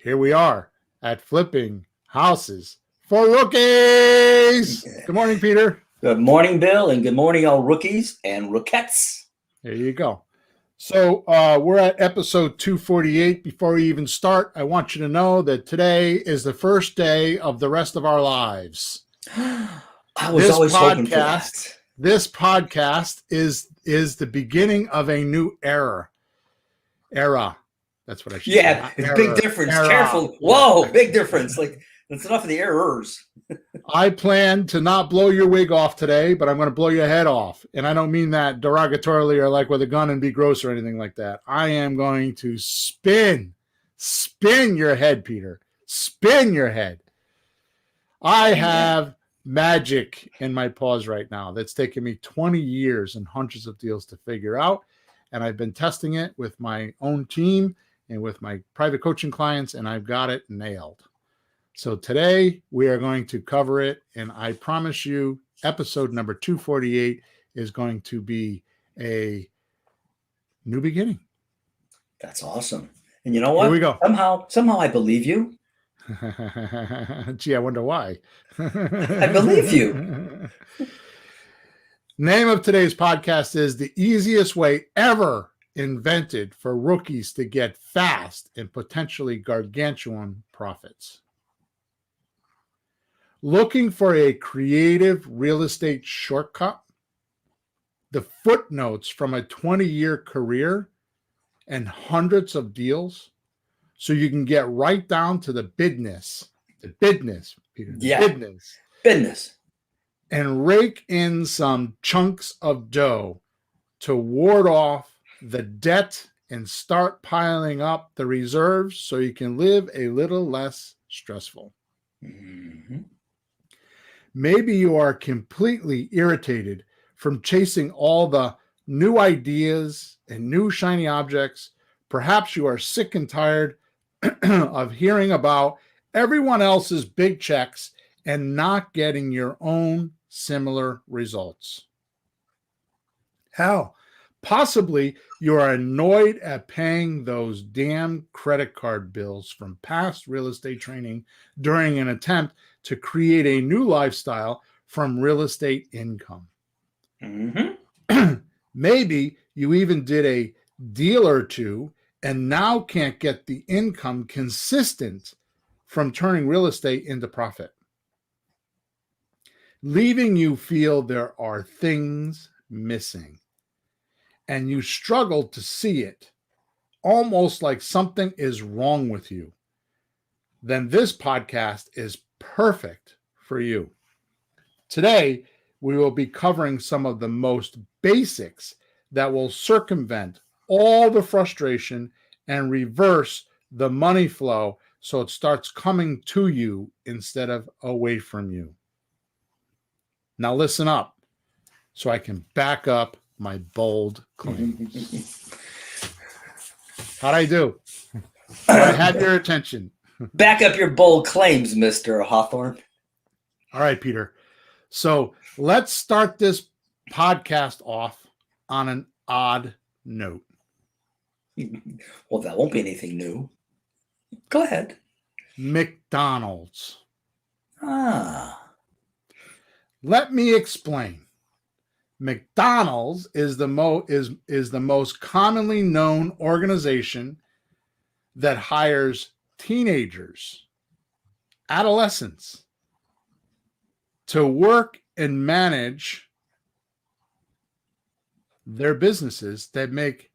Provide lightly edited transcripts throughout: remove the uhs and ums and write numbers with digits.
here we are at Flipping Houses for Rookies. Good morning, Peter. Good morning, Bill, and good morning, all rookies and rookettes. There you go. So we're at episode 248. Before we even start, I want you to know that today is the first day of the rest of our lives. I was always hoping for that. This podcast is the beginning of a new era. That's what I should say. Yeah, it's a big difference. Careful. Whoa, big difference. Like, that's enough of the errors. I plan to not blow your wig off today, but I'm going to blow your head off. And I don't mean that derogatorily or like with a gun and be gross or anything like that. I am going to spin your head, Peter. Spin your head. I have magic in my paws right now that's taken me 20 years and hundreds of deals to figure out. And I've been testing it with my own team and with my private coaching clients, and I've got it nailed. So today we are going to cover it, and I promise you episode number 248 is going to be a new beginning. That's awesome. And you know what? Here we go. Somehow I believe you. Gee, I wonder why. I believe you. Name of today's podcast is The Easiest Way Ever Invented for Rookies to Get Fast and Potentially Gargantuan Profits. Looking for a creative real estate shortcut? The footnotes from a 20-year career and hundreds of deals so you can get right down to the bidness. The bidness, Peter. Bidness. And rake in some chunks of dough to ward off the debt and start piling up the reserves so you can live a little less stressful. Mm-hmm. Maybe you are completely irritated from chasing all the new ideas and new shiny objects. Perhaps you are sick and tired of hearing about everyone else's big checks and not getting your own similar results. Hell, possibly you are annoyed at paying those damn credit card bills from past real estate training during an attempt to create a new lifestyle from real estate income. Mm-hmm. Maybe you even did a deal or two and now can't get the income consistent from turning real estate into profit, leaving you feel there are things missing. And you struggle to see it, almost like something is wrong with you, then this podcast is perfect for you. Today, we will be covering some of the most basics that will circumvent all the frustration and reverse the money flow so it starts coming to you instead of away from you. Now listen up so I can back up my bold claims. How'd I do? I had your attention. Back up your bold claims, Mr. Hawthorne. All right, Peter. So let's start this podcast off on an odd note. Well, that won't be anything new. Go ahead. McDonald's. Let me explain. McDonald's is the most commonly known organization that hires teenagers, adolescents, to work and manage their businesses that make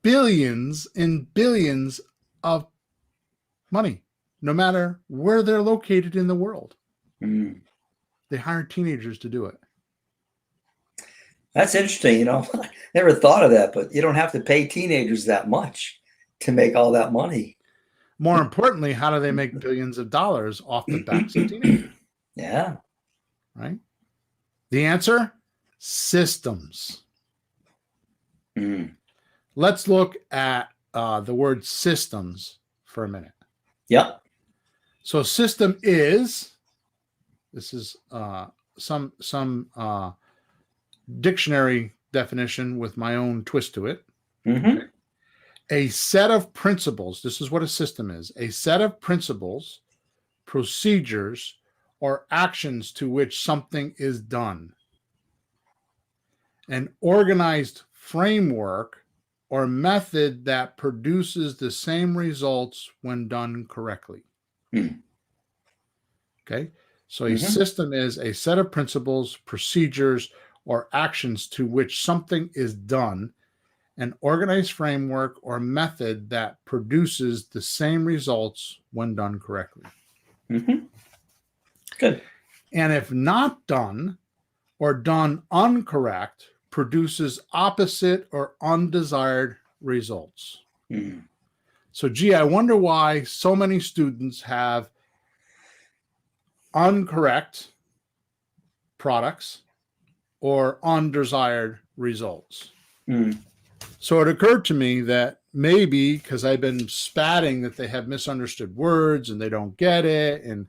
billions and billions of money, no matter where they're located in the world. Mm. They hire teenagers to do it. That's interesting. Never thought of that, but you don't have to pay teenagers that much to make all that money. More importantly, how do they make billions of dollars off the backs of teenagers? Yeah. Right? The answer? Systems. Mm. Let's look at the word systems for a minute. Yep. So system is, this is some dictionary definition with my own twist to it. Mm-hmm. Okay. A set of principles. This is what a system is. A set of principles, procedures, or actions to which something is done. An organized framework or method that produces the same results when done correctly. Okay. So a system is a set of principles, procedures, or actions to which something is done, an organized framework or method that produces the same results when done correctly. Good. And if not done or done incorrect, produces opposite or undesired results. So, gee, I wonder why so many students have incorrect products or undesired results. So it occurred to me that maybe because I've been spatting that they have misunderstood words and they don't get it, and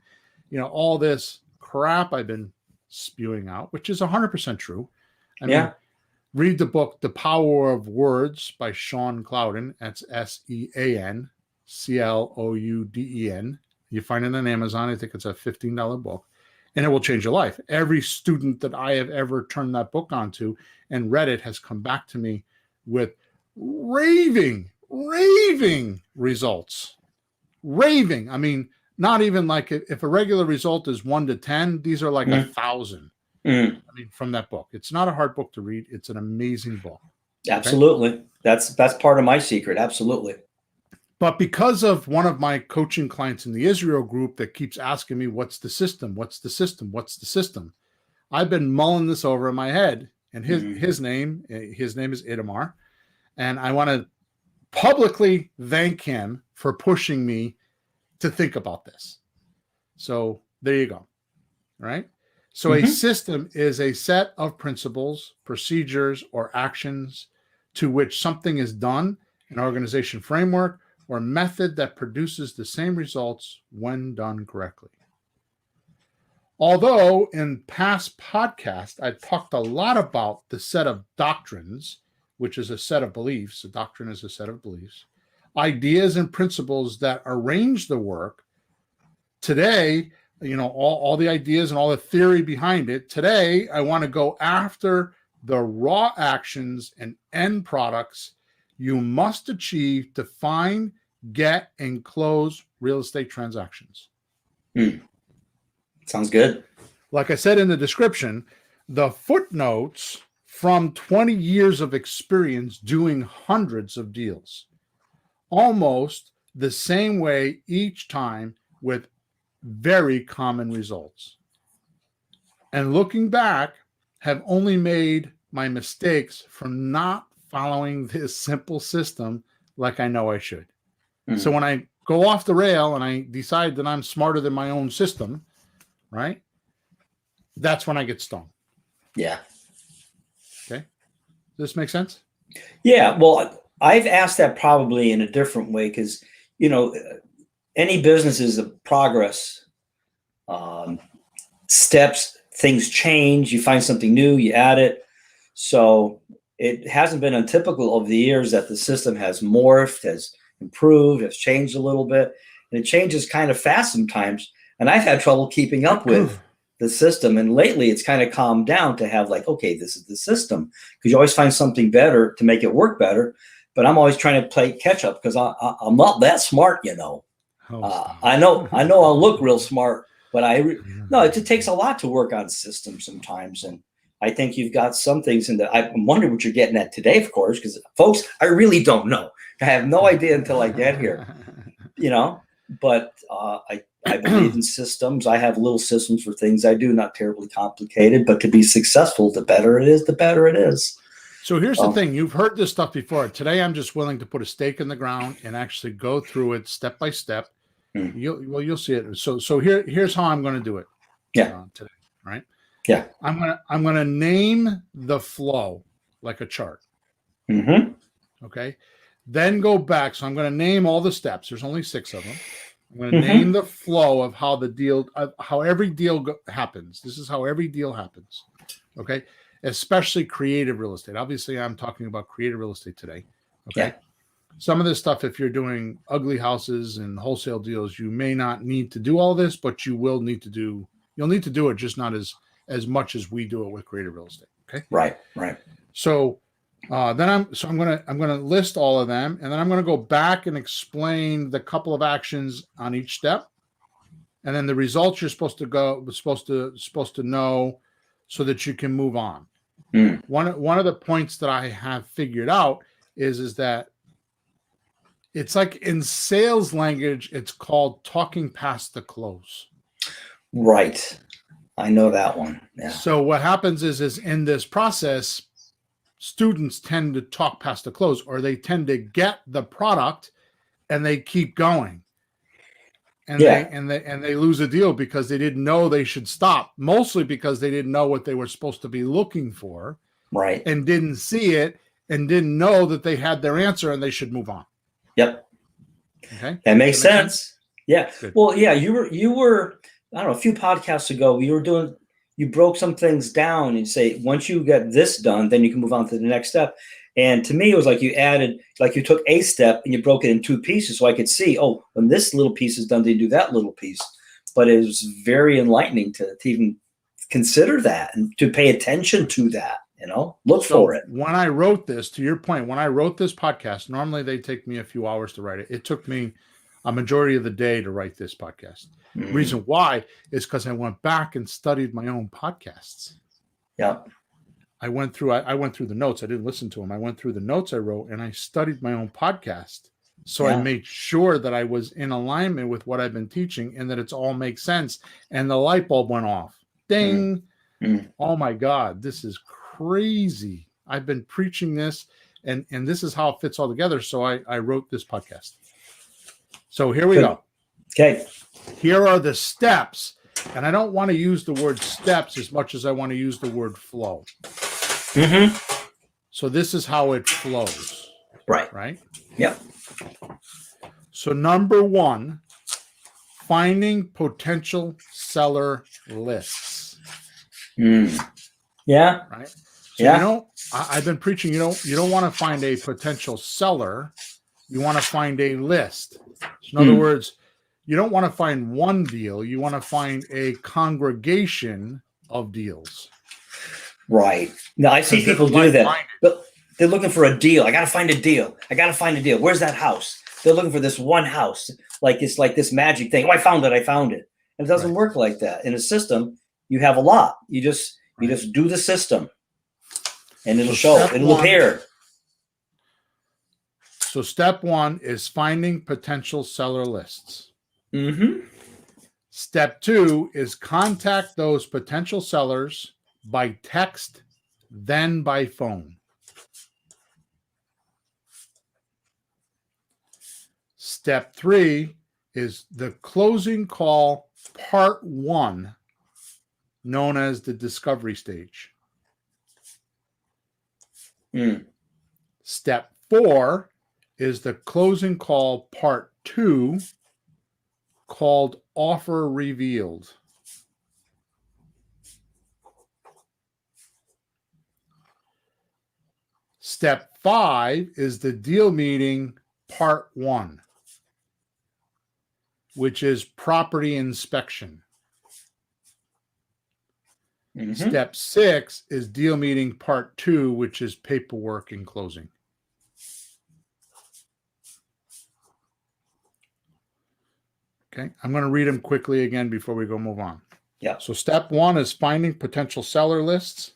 all this crap I've been spewing out, which is 100% true. I mean, read the book The Power of Words by Sean Clouden. That's SeanClouden. You find it on Amazon. I think it's a $15 book, and it will change your life. Every student that I have ever turned that book onto and read it has come back to me with raving results. Raving. I mean, not even like if a regular result is 1 to 10, these are like 1,000. I mean, from that book. It's not a hard book to read. It's an amazing book. Absolutely. Okay? That's part of my secret. Absolutely. But because of one of my coaching clients in the Israel group that keeps asking me, what's the system? What's the system? What's the system? I've been mulling this over in my head. And his name is Itamar. And I want to publicly thank him for pushing me to think about this. So there you go. All right. So a system is a set of principles, procedures, or actions to which something is done, an organization framework, or method that produces the same results when done correctly. Although in past podcasts, I've talked a lot about the set of doctrines, which is a set of beliefs. A doctrine is a set of beliefs, ideas and principles that arrange the work. Today, all the ideas and all the theory behind it. Today, I want to go after the raw actions and end products you must achieve to find, get, and close real estate transactions. Sounds good. Like I said in the description, the footnotes from 20 years of experience doing hundreds of deals, almost the same way each time with very common results. And looking back, have only made my mistakes from not following this simple system like I know I should. So when I go off the rail and I decide that I'm smarter than my own system, right? That's when I get stung. Yeah. Okay. Does this make sense? Yeah. Well, I've asked that probably in a different way because, any business is a progress. Steps, things change. You find something new, you add it. So it hasn't been untypical over the years that the system has morphed, has improved, has changed a little bit. And it changes kind of fast sometimes. And I've had trouble keeping up with the system. And lately it's kind of calmed down to have like, okay, this is the system. Because you always find something better to make it work better. But I'm always trying to play catch up because I'm not that smart, I know I'll look real smart, but it just takes a lot to work on systems sometimes. And I think you've got some things in that. I'm wondering what you're getting at today, of course, because folks, I really don't know. I have no idea until I get here, but I believe in systems. I have little systems for things I do, not terribly complicated, but to be successful, the better it is, the better it is. So here's the thing. You've heard this stuff before. Today, I'm just willing to put a stake in the ground and actually go through it step by step. You'll see it. So here's how I'm going to do it. Yeah. Today, right? Yeah. I'm going to name the flow like a chart. Okay. Then go back. So I'm going to name all the steps. There's only 6 of them. I'm going to name the flow of how the deal, how every deal happens. This is how every deal happens. Okay. Especially creative real estate. Obviously, I'm talking about creative real estate today. Okay. Some of this stuff, if you're doing ugly houses and wholesale deals, you may not need to do all this, but you will need to do. You'll need to do it, just not as much as we do it with creative real estate. Okay. Right. So then I'm gonna list all of them, and then I'm gonna go back and explain the couple of actions on each step, and then the results you're supposed to know, so that you can move on. One of the points that I have figured out is that it's like in sales language, it's called talking past the close. Right. I know that one. Yeah. So what happens is in this process, students tend to talk past the close, or they tend to get the product and they keep going. And they lose a deal because they didn't know they should stop, mostly because they didn't know what they were supposed to be looking for. Right. And didn't see it and didn't know that they had their answer and they should move on. Yep. Okay. That makes sense. Yeah. Good. Well, yeah, you were, I don't know, a few podcasts ago, you broke some things down and say, once you get this done, then you can move on to the next step. And to me, it was like you took a step and you broke it in two pieces. So I could see, oh, when this little piece is done, they do that little piece. But it was very enlightening to even consider that and to pay attention to that, look for it. When I wrote this, to your point, when I wrote this podcast, normally they take me a few hours to write it. It took me a majority of the day to write this podcast. Mm-hmm. Reason why is because I went back and studied my own podcasts. Yeah. I went through the notes. I didn't listen to them. I went through the notes I wrote and I studied my own podcast. So I made sure that I was in alignment with what I've been teaching and that it's all makes sense. And the light bulb went off. Ding. Mm-hmm. Oh my God, this is crazy. I've been preaching this and this is how it fits all together. So I wrote this podcast. So here we go. Okay. Here are the steps. And I don't want to use the word steps as much as I want to use the word flow. Mm-hmm. So this is how it flows. Right. Yep. So number 1, finding potential seller lists. Yeah. Right. So I've been preaching, you don't want to find a potential seller. You want to find a list. So in other words, you don't want to find one deal. You want to find a congregation of deals. Right. Now, I see people do that. They're looking for a deal. I got to find a deal. Where's that house? They're looking for this one house. Like it's like this magic thing. Oh, I found it. And it doesn't work like that. In a system, you have a lot. You just do the system and it'll show. It'll appear. So step 1 is finding potential seller lists. Mm-hmm. Step 2 is contact those potential sellers by text, then by phone. Step 3 is the closing call, part 1, known as the discovery stage. Step 4 is the closing call, part 2, called offer revealed. Step 5 is the deal meeting, part 1, which is property inspection. Mm-hmm. Step 6 is deal meeting, part 2, which is paperwork and closing. Okay, I'm going to read them quickly again before we go move on. Yeah. So step 1 is finding potential seller lists.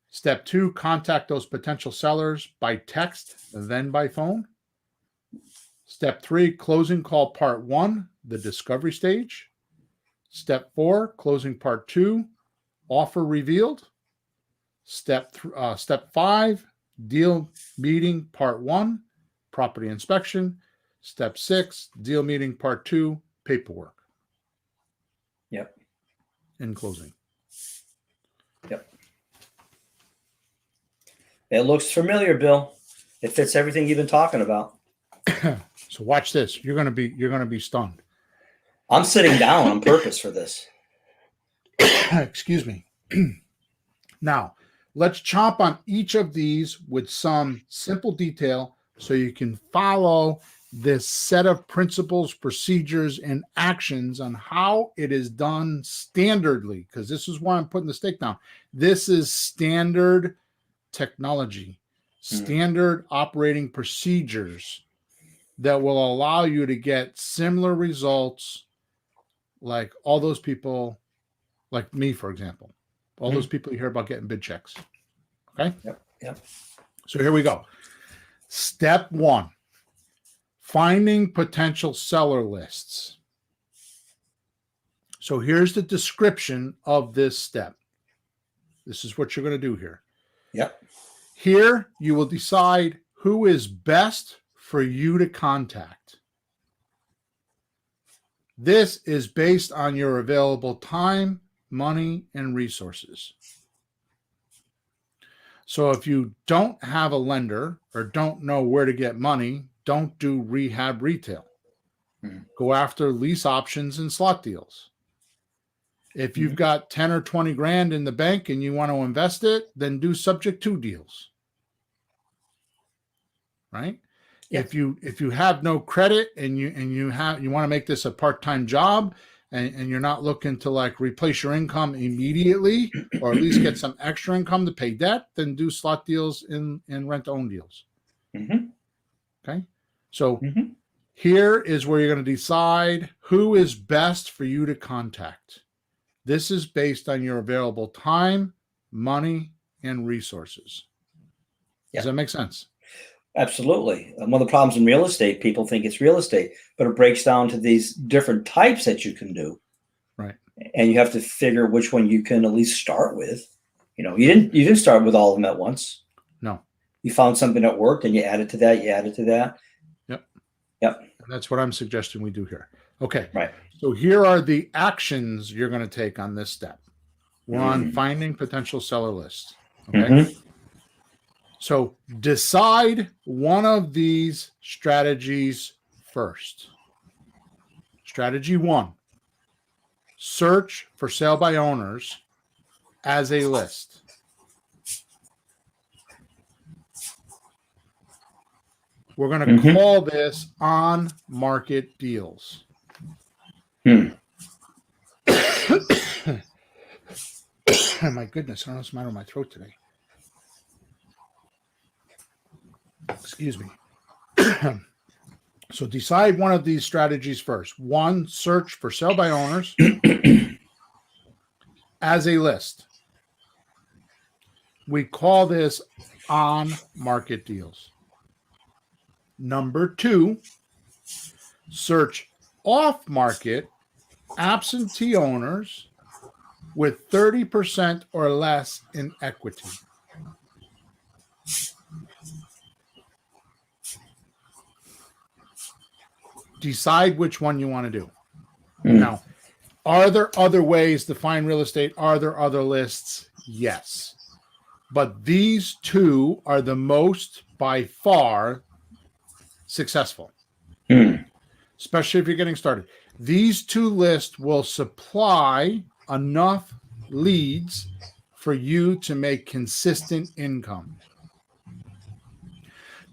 Step 2, contact those potential sellers by text, then by phone. Step 3, closing call part 1, the discovery stage. Step 4, closing part 2, offer revealed. Step 5, deal meeting part 1, property inspection. Step 6, deal meeting part 2, paperwork. Yep. And closing. Yep. It looks familiar, Bill. It fits everything you've been talking about. So watch this. You're gonna be stunned. I'm sitting down on purpose for this. Excuse me. Now, let's chomp on each of these with some simple detail so you can follow this set of principles, procedures, and actions on how it is done standardly, because this is why I'm putting the stake down. This is standard technology, standard operating procedures that will allow you to get similar results like all those people, like me, for example, all those people you hear about getting bid checks. Okay? Yep. So here we go. Step 1. Finding potential seller lists. So here's the description of this step. This is what you're going to do here. Yep. Here you will decide who is best for you to contact. This is based on your available time, money, and resources. So if you don't have a lender or don't know where to get money, don't do rehab retail. Go after lease options and slot deals. If you've got 10 or 20 grand in the bank and you want to invest it, then do subject to deals. Right? Yep. If you have no credit and you want to make this a part-time job and you're not looking to like replace your income immediately or at least get some extra income to pay debt, then do slot deals and rent-to-own deals. Okay? So here is where you're going to decide who is best for you to contact. This is based on your available time, money, and resources. Does that make sense? Absolutely. One of the problems in real estate, people think it's real estate, but it breaks down to these different types that you can do. Right. And you have to figure which one you can at least start with. You know, you didn't start with all of them at once. No. You found something that worked and you added to that, Yep. And that's what I'm suggesting we do here. Okay. Right. So here are the actions you're going to take on this step. We're on finding potential seller lists. Okay. So decide one of these strategies first. Strategy 1, search for sale by owners as a list. We're going to call this on market deals. My goodness, I don't know what's the matter with my throat today. Excuse me. So decide one of these strategies first. 1, search for sale by owners as a list. We call this on market deals. Number 2, search off market absentee owners with 30% or less in equity. Decide which one you want to do. Now, are there other ways to find real estate? Are there other lists? Yes. But these 2 are the most, by far, successful. Especially if you're getting started. These 2 lists will supply enough leads for you to make consistent income.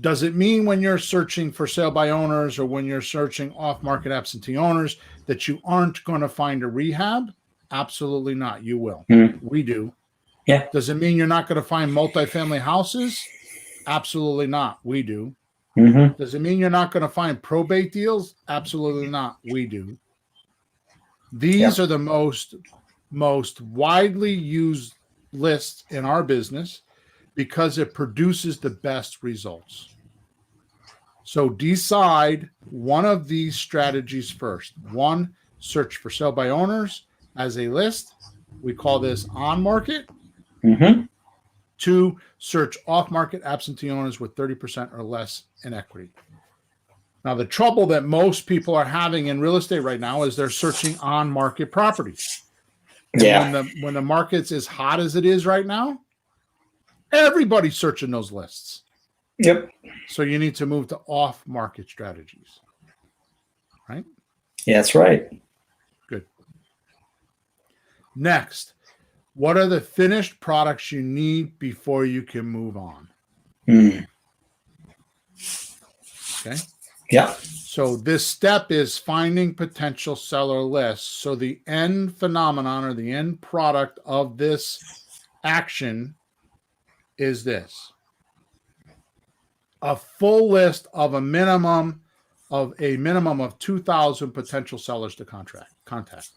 Does it mean when you're searching for sale by owners or when you're searching off-market absentee owners that you aren't going to find a rehab? Absolutely not. You will. We do. Yeah. Does it mean you're not going to find multifamily houses? Absolutely not. We do. Does it mean you're not going to find probate deals? Absolutely not. We do. These are the most widely used lists in our business because it produces the best results. So decide one of these strategies first. 1, search for sale by owners as a list. We call this on market. 2, search off market absentee owners with 30% or less in equity. Now, the trouble that most people are having in real estate right now is they're searching on market properties. And when the market's as hot as it is right now, everybody's searching those lists. Yep. So you need to move to off-market strategies. Right? Yeah, that's right. Good. Next, what are the finished products you need before you can move on? Okay. Yeah. So this step is finding potential seller lists. So the end phenomenon or the end product of this action is this: a full list of a minimum of 2,000 potential sellers to contact.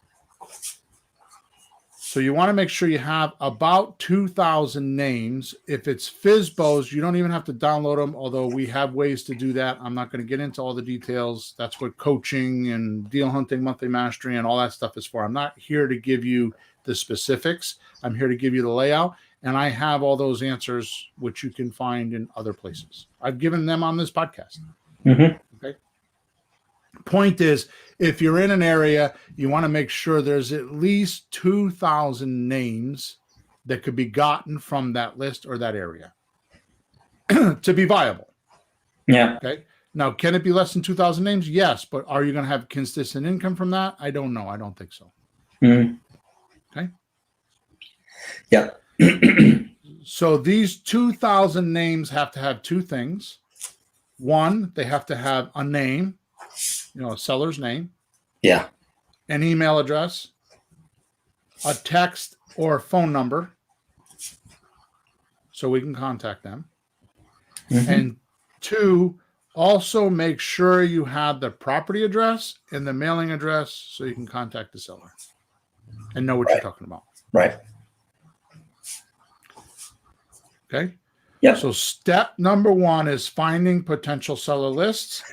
So you want to make sure you have about 2,000 names. If it's FSBOs, you don't even have to download them, although we have ways to do that. I'm not going to get into all the details. That's what coaching and deal hunting, monthly mastery, and all that stuff is for. I'm not here to give you the specifics. I'm here to give you the layout. And I have all those answers, which you can find in other places. I've given them on this podcast. Mm-hmm. Okay. Point is, if you're in an area, you want to make sure there's at least 2,000 names that could be gotten from that list or that area to be viable. Yeah. Okay. Now, can it be less than 2,000 names? Yes. But are you going to have consistent income from that? I don't know. I don't think so. Mm-hmm. Okay. Yeah. So these 2,000 names have to have two things. One, they have to have a name, a seller's name. Yeah. An email address, a text or phone number, so we can contact them. Mm-hmm. And two, also make sure you have the property address and the mailing address so you can contact the seller and know what you're talking about. Right. Okay. Yep. So step number one is finding potential seller lists.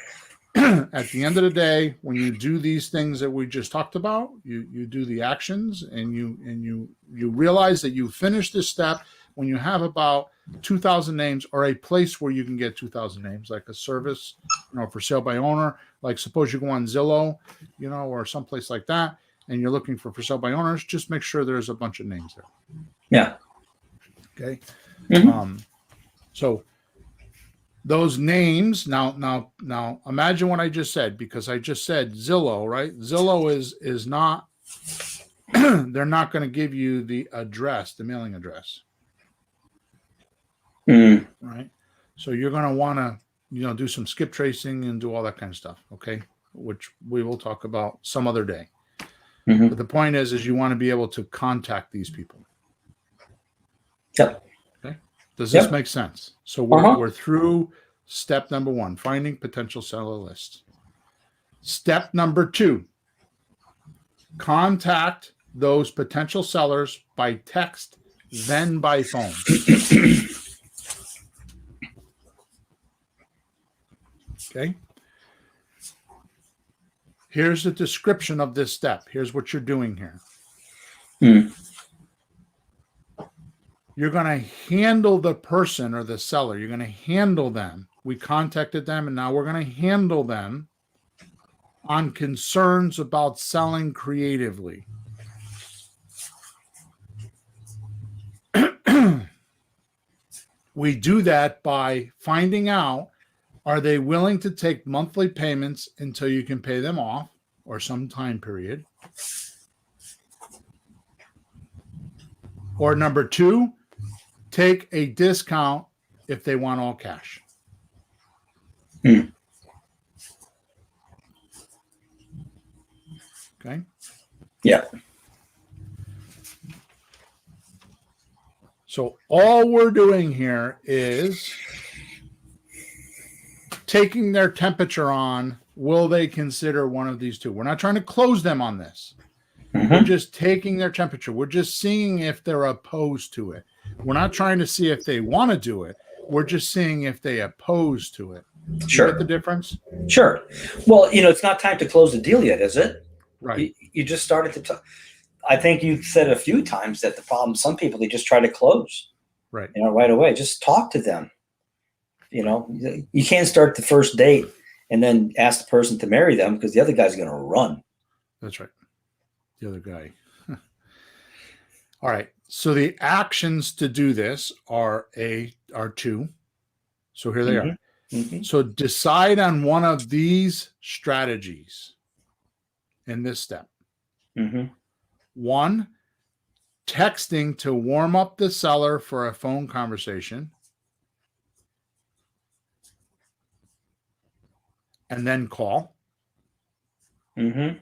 At the end of the day, when you do these things that we just talked about, you do the actions and you realize that you finish this step when you have about 2,000 names or a place where you can get 2,000 names, like a service, for sale by owner. Like suppose you go on Zillow, or someplace like that, and you're looking for sale by owners. Just make sure there's a bunch of names there. Yeah. Okay. Mm-hmm. So those names now imagine what I just said, because I just said Zillow, right? Zillow is not they're not going to give you the address, the mailing address. Mm. Right? So you're going to want to do some skip tracing and do all that kind of stuff, okay? Which we will talk about some other day. Mm-hmm. But the point is you want to be able to contact these people. Yep. Okay. Does this make sense? So we're through step number one, finding potential seller lists. Step number two, contact those potential sellers by text, then by phone. Okay. Here's the description of this step. Here's what you're doing here. Mm. You're going to handle the person or the seller. You're going to handle them. We contacted them, and now we're going to handle them on concerns about selling creatively. We do that by finding out, are they willing to take monthly payments until you can pay them off or some time period? Or number two, take a discount if they want all cash. Mm. Okay. Yeah. So all we're doing here is taking their temperature on, will they consider one of these two? We're not trying to close them on this. Mm-hmm. We're just taking their temperature. We're just seeing if they're opposed to it. We're not trying to see if they want to do it. We're just seeing if they oppose to it. Sure. You get the difference? Sure. Well, it's not time to close the deal yet, is it? Right. You just started to talk. I think you said a few times that the problem, some people, they just try to close. Right. Right away. Just talk to them. You can't start the first date and then ask the person to marry them because the other guy's going to run. That's right. The other guy. All right. So the actions to do this are two. So here they are. Mm-hmm. So decide on one of these strategies in this step. Mm-hmm. One, texting to warm up the seller for a phone conversation. and then call. Mm-hmm.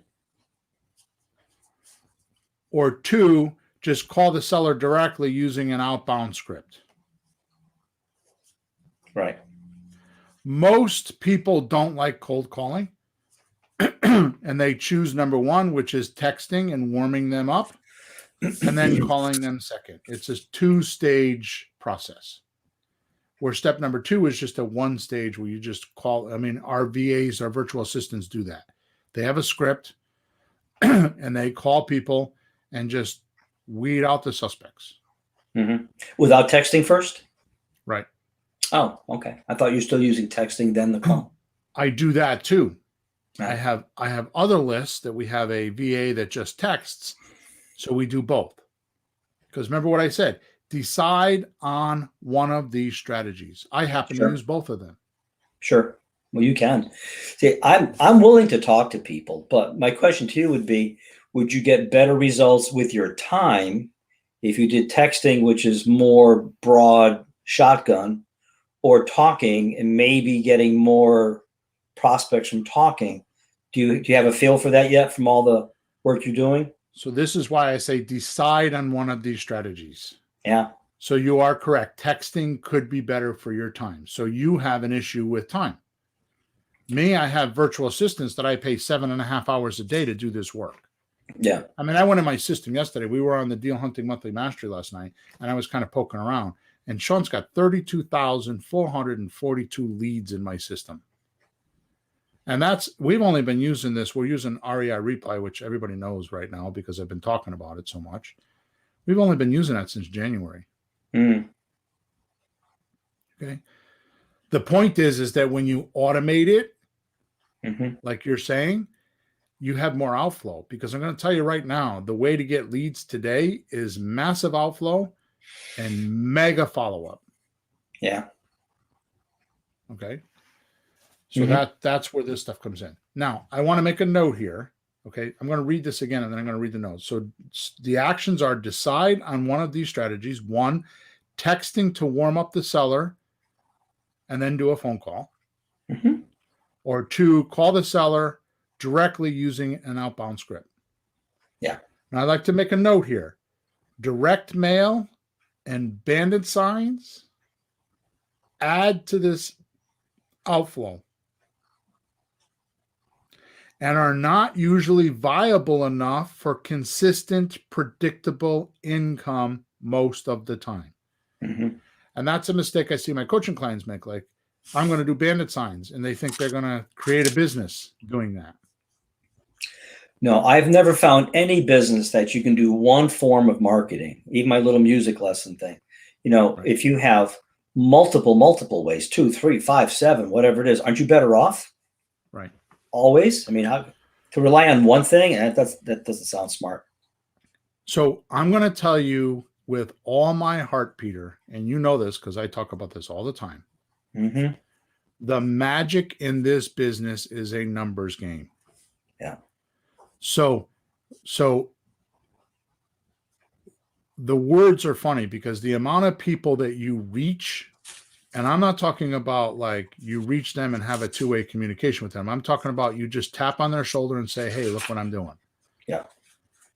Or 2, just call the seller directly using an outbound script. Right. Most people don't like cold calling, and they choose number 1, which is texting and warming them up, and then calling them second. It's a 2-stage process, where step number 2 is just a 1-stage where you just call. I mean, our VAs, our virtual assistants do that. They have a script and they call people and just weed out the suspects. Mm-hmm. Without texting first? Right. Oh, okay. I thought you were still using texting, then the call. I do that too. Right. I have other lists that we have a VA that just texts. So we do both. Because remember what I said, decide on one of these strategies. I happen to use both of them. Sure. Well, you can. See, I'm willing to talk to people, but my question to you would be, would you get better results with your time if you did texting, which is more broad shotgun, or talking and maybe getting more prospects from talking? Do you have a feel for that yet from all the work you're doing? So this is why I say decide on one of these strategies. Yeah. So you are correct. Texting could be better for your time. So you have an issue with time. Me, I have virtual assistants that I pay 7.5 hours a day to do this work. Yeah. I mean, I went in my system yesterday. We were on the Deal Hunting Monthly Mastery last night, and I was kind of poking around. And Sean's got 32,442 leads in my system. And we've only been using this. We're using REI Reply, which everybody knows right now because I've been talking about it so much. We've only been using that since January. Mm. Okay. The point is that when you automate it, mm-hmm. like you're saying, you have more outflow. Because I'm going to tell you right now, the way to get leads today is massive outflow and mega follow-up. Yeah. Okay. So that's where this stuff comes in. Now, I want to make a note here. Okay. I'm going to read this again, and then I'm going to read the notes. So the actions are: decide on one of these strategies. 1, texting to warm up the seller and then do a phone call. Mm-hmm. Or 2, call the seller directly using an outbound script. Yeah. Now, I'd like to make a note here. Direct mail and bandit signs add to this outflow and are not usually viable enough for consistent, predictable income most of the time. Mm-hmm. And that's a mistake I see my coaching clients make. Like, I'm going to do bandit signs, and they think they're going to create a business doing that. No, I've never found any business that you can do one form of marketing, even my little music lesson thing. Right. If you have multiple ways, 2, 3, 5, 7, whatever it is, aren't you better off? Right. Always. I mean, to rely on one thing, that doesn't sound smart. So I'm going to tell you with all my heart, Peter, and you know this because I talk about this all the time. Mm-hmm. The magic in this business is a numbers game. Yeah. So the words are funny because the amount of people that you reach, and I'm not talking about like you reach them and have a 2-way communication with them. I'm talking about you just tap on their shoulder and say, hey, look what I'm doing. Yeah.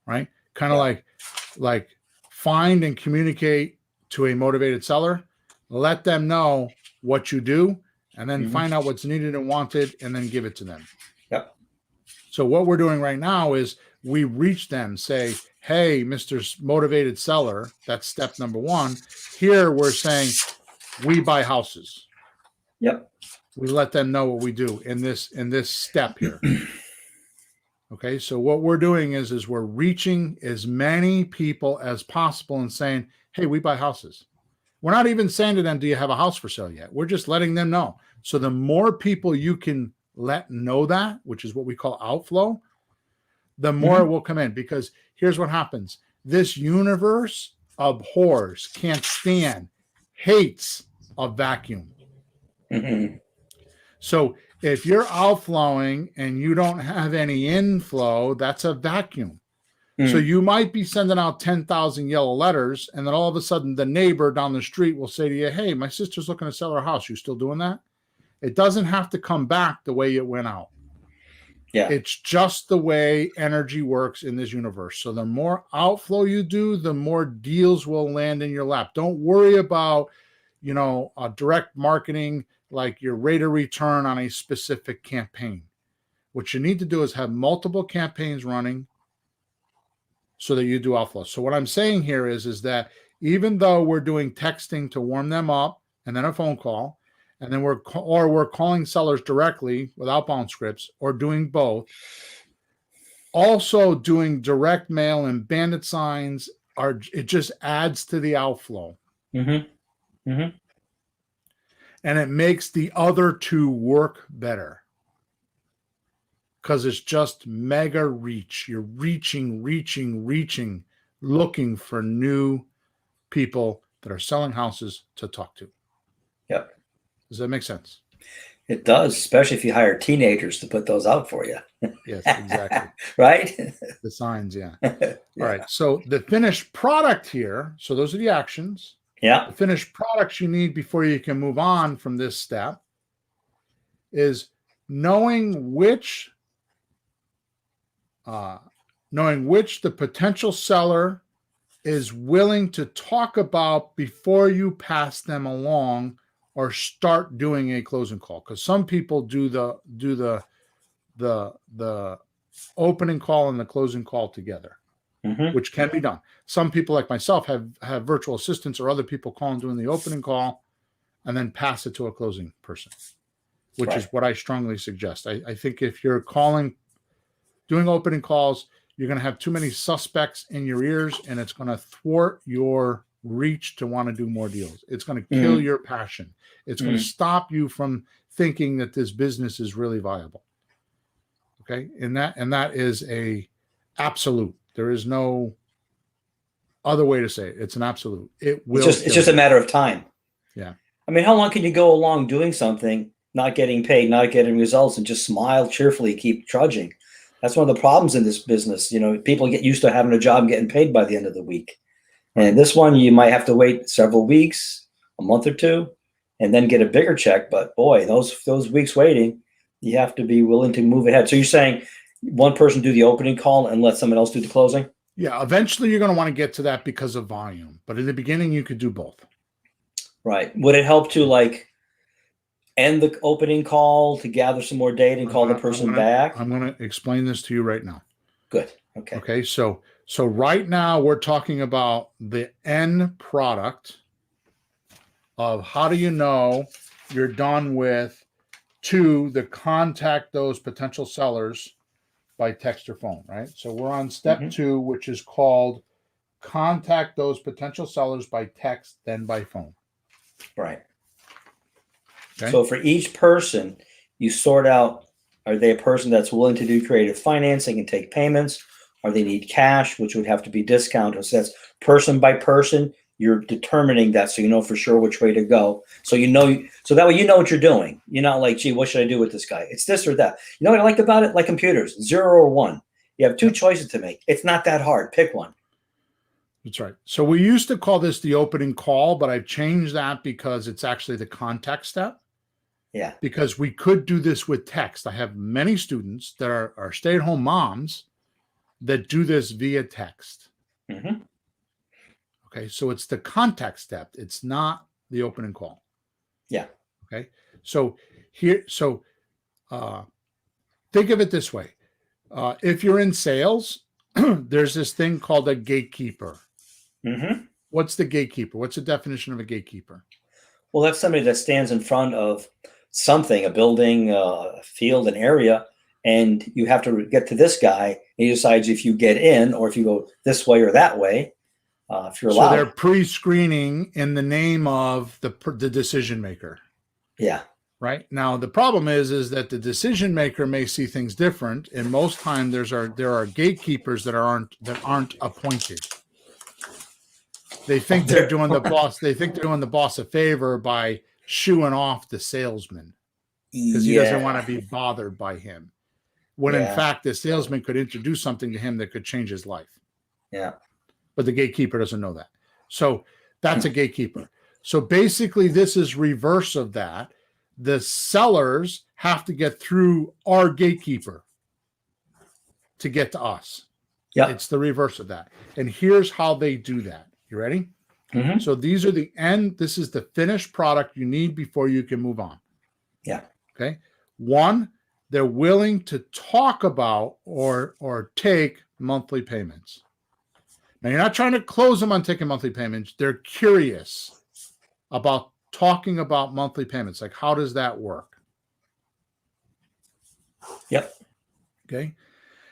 Right. Kind of like find and communicate to a motivated seller, let them know what you do, and then find out what's needed and wanted, and then give it to them. Yep. So what we're doing right now is we reach them, say, hey, Mr. Motivated Seller, that's step number 1. Here we're saying we buy houses. Yep. We let them know what we do in this step here. Okay, so what we're doing is we're reaching as many people as possible and saying, hey, we buy houses. We're not even saying to them, do you have a house for sale yet? We're just letting them know. So the more people you can let know that, which is what we call outflow, the more it will come in. Because here's what happens. This universe abhors, can't stand, hates a vacuum. Mm-hmm. So if you're outflowing and you don't have any inflow, that's a vacuum. So you might be sending out 10,000 yellow letters, and then all of a sudden the neighbor down the street will say to you, hey, my sister's looking to sell her house. You still doing that? It doesn't have to come back the way it went out. Yeah. It's just the way energy works in this universe. So the more outflow you do, the more deals will land in your lap. Don't worry about, direct marketing, like your rate of return on a specific campaign. What you need to do is have multiple campaigns running so that you do outflow. So what I'm saying here is that even though we're doing texting to warm them up and then a phone call, and then we're calling sellers directly with outbound scripts, or doing both, also doing direct mail and bandit signs, it just adds to the outflow. Mm-hmm. Mm-hmm. And it makes the other two work better because it's just mega reach. You're reaching, looking for new people that are selling houses to talk to. Yep. Does that make sense? It does, especially if you hire teenagers to put those out for you. Yes, exactly. Right? The signs, yeah. Yeah. All right. So the finished product here, so those are the actions. Yeah. The finished products you need before you can move on from this step is knowing which the potential seller is willing to talk about before you pass them along or start doing a closing call. Because some people do the opening call and the closing call together, Mm-hmm. which can be done. Some people like myself have virtual assistants or other people call and doing the opening call and then pass it to a closing person, which is what I strongly suggest. I think if you're doing opening calls, you're going to have too many suspects in your ears, and it's going to thwart your reach to want to do more deals. It's going to kill your passion. It's going to stop you from thinking that this business is really viable. Okay. And that is a absolute. There is no other way to say it. It's an absolute. It will. It's just a matter of time. Yeah. I mean, how long can you go along doing something, not getting paid, not getting results, and just smile cheerfully, keep trudging? That's one of the problems in this business. People get used to having a job and getting paid by the end of the week. And this one, you might have to wait several weeks, a month or two, and then get a bigger check. But boy, those weeks waiting, you have to be willing to move ahead. So you're saying one person do the opening call and let someone else do the closing? Yeah, eventually you're going to want to get to that because of volume. But in the beginning, you could do both. Right. Would it help to end the opening call to gather some more data and call the person back? I'm going to explain this to you right now. Good. Okay. Okay. So right now we're talking about the end product of how do you know you're done with the contact those potential sellers by text or phone, right? So we're on step 2, which is called contact those potential sellers by text, then by phone. Right. Okay. So for each person, you sort out, are they a person that's willing to do creative financing and take payments? Or they need cash, which would have to be discounted. So that's person by person. You're determining that so you know for sure which way to go. So so that way you know what you're doing. You're not like, gee, what should I do with this guy? It's this or that. You know what I like about it? Like computers, 0 or 1. You have 2 choices to make. It's not that hard. Pick one. That's right. So we used to call this the opening call, but I've changed that because it's actually the contact step. Yeah. Because we could do this with text. I have many students that are stay-at-home moms that do this via text. Mm-hmm. Okay, so it's the contact step. It's not the opening call. Yeah. Okay. So think of it this way. If you're in sales, there's this thing called a gatekeeper. Mm-hmm. What's the gatekeeper? What's the definition of a gatekeeper? Well, that's somebody that stands in front of something, a building, a field, an area, and you have to get to this guy, and he decides if you get in or if you go this way or that way. If you're allowed. So they're pre-screening in the name of the decision maker. Yeah. Right. Now the problem is that the decision maker may see things different, and most time there are gatekeepers that aren't appointed. They think they're doing the boss. They think they're doing the boss a favor by shooing off the salesman because he doesn't want to be bothered by him. When in fact the salesman could introduce something to him that could change his life. Yeah. But the gatekeeper doesn't know that. So that's a gatekeeper. So basically this is reverse of that. the sellers have to get through our gatekeeper to get to us. Yeah. It's the reverse of that. And here's how they do that. You ready? Mm-hmm. So these are the end. This is the finished product you need before you can move on. Yeah. Okay. One, they're willing to talk about or take monthly payments. Now, you're not trying to close them on taking monthly payments. They're curious about talking about monthly payments. Like, how does that work? Yep. Okay.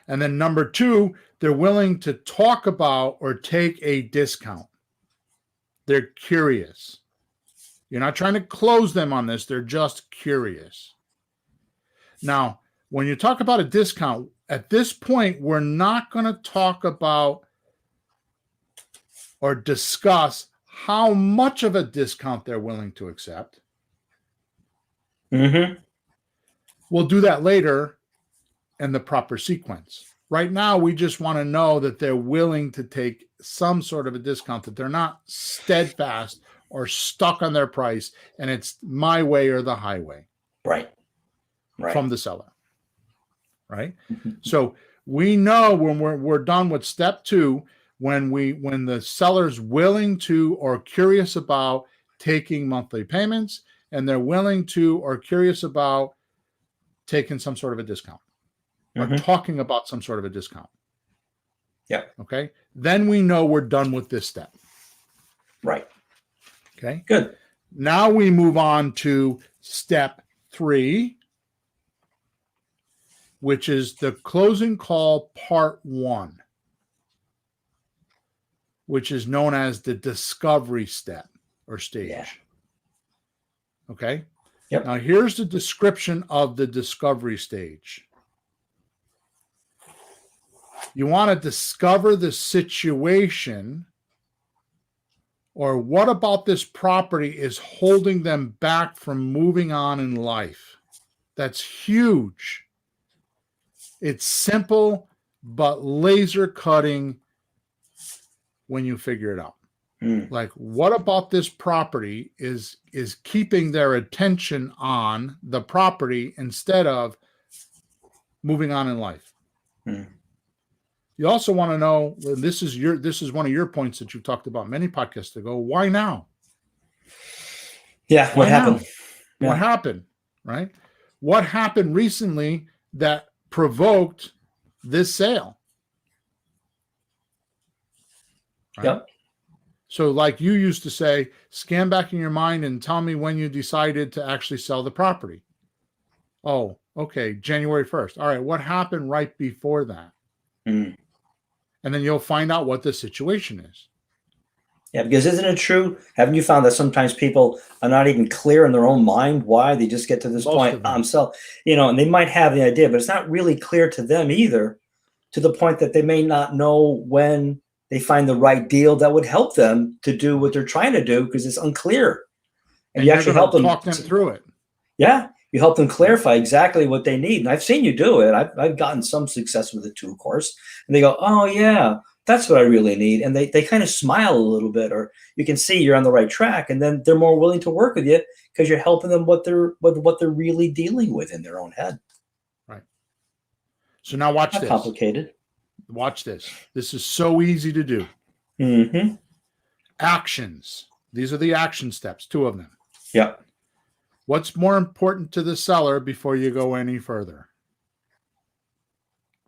And then number two, they're willing to talk about or take a discount. They're curious. You're not trying to close them on this. They're just curious. Now, when you talk about a discount, at this point, we're not going to talk about or discuss how much of a discount they're willing to accept. Mm-hmm. We'll do that later in the proper sequence. Right now, we just want to know that they're willing to take some sort of a discount, that they're not steadfast or stuck on their price, and it's my way or the highway. Right. From the seller. Right. So we know when we're done with step two, when the seller's willing to or curious about taking monthly payments, and they're willing to or curious about taking some sort of a discount or talking about some sort of a discount. Yeah. Okay. Then we know we're done with this step. Right. Okay. Good. Now we move on to step 3, which is the closing call part 1, which is known as the discovery step or stage. Yeah. Okay. Yep. Now here's the description of the discovery stage. You want to discover the situation, or what about this property is holding them back from moving on in life. That's huge. It's simple, but laser cutting when you figure it out. Like, what about this property is keeping their attention on the property instead of moving on in life? You also want to know, this is one of your points that you've talked about many podcasts ago. Why now? Yeah. What happened? Yeah. What happened? Right? What happened recently that provoked this sale? Right? Yep. So, like you used to say, scan back in your mind and tell me when you decided to actually sell the property. Oh, okay, January 1st. All right, what happened right before that? And then you'll find out what the situation is. Yeah, because isn't it true? Haven't you found that sometimes people are not even clear in their own mind why they just get to this point? And they might have the idea, but it's not really clear to them either, to the point that they may not know when they find the right deal that would help them to do what they're trying to do, because it's unclear. And you actually help them talk them through it. Yeah, you help them clarify exactly what they need. And I've seen you do it. I've gotten some success with it too, of course. And they go, "Oh yeah, that's what I really need." And they kind of smile a little bit, or you can see you're on the right track, and then they're more willing to work with you because you're helping them what they're really dealing with in their own head. Right. So now watch this. Complicated. Watch this. This is so easy to do. Actions. These are the action steps, 2 of them. Yeah. What's more important to the seller before you go any further?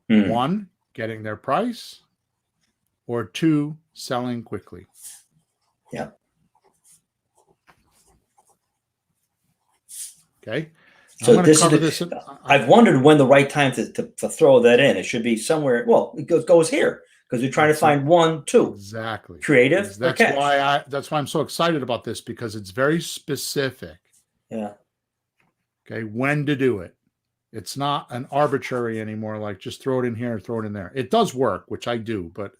1, getting their price, or 2, selling quickly. Yeah. Okay. So I've wondered when the right time to throw that in. It should be somewhere. Well, it goes here because we're trying to find 1, 2. Exactly. Creative. That's why I'm so excited about this, because it's very specific. Yeah. Okay. When to do it. It's not an arbitrary anymore. Like, just throw it in here, throw it in there. It does work, which I do, but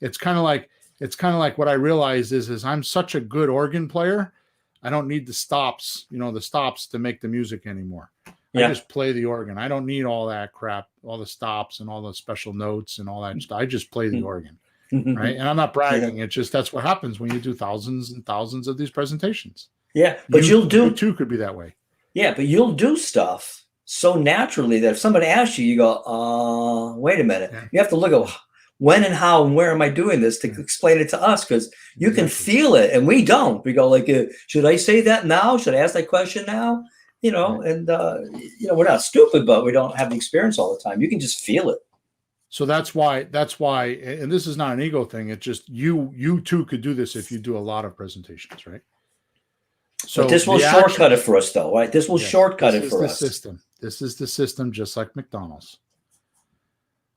it's kind of like what I realized is I'm such a good organ player. I don't need the stops to make the music anymore. Yeah. I just play the organ. I don't need all that crap, all the stops and all the special notes and all that stuff. I just play the organ, right? And I'm not bragging. Yeah. It's just, that's what happens when you do thousands and thousands of these presentations. Yeah, but you too could be that way. Yeah, but you'll do stuff so naturally that if somebody asks you, you go, wait a minute. Yeah. You have to look at when and how and where am I doing this to explain it to us, because you can Exactly. feel it and we don't. We go like, should I say that now? Should I ask that question now? You know, and we're not stupid, but we don't have the experience all the time. You can just feel it. So that's why, and this is not an ego thing. It's just you too could do this if you do a lot of presentations, right? So but this will shortcut it for us, though, right? This will shortcut it for us. System. This is the system, just like McDonald's.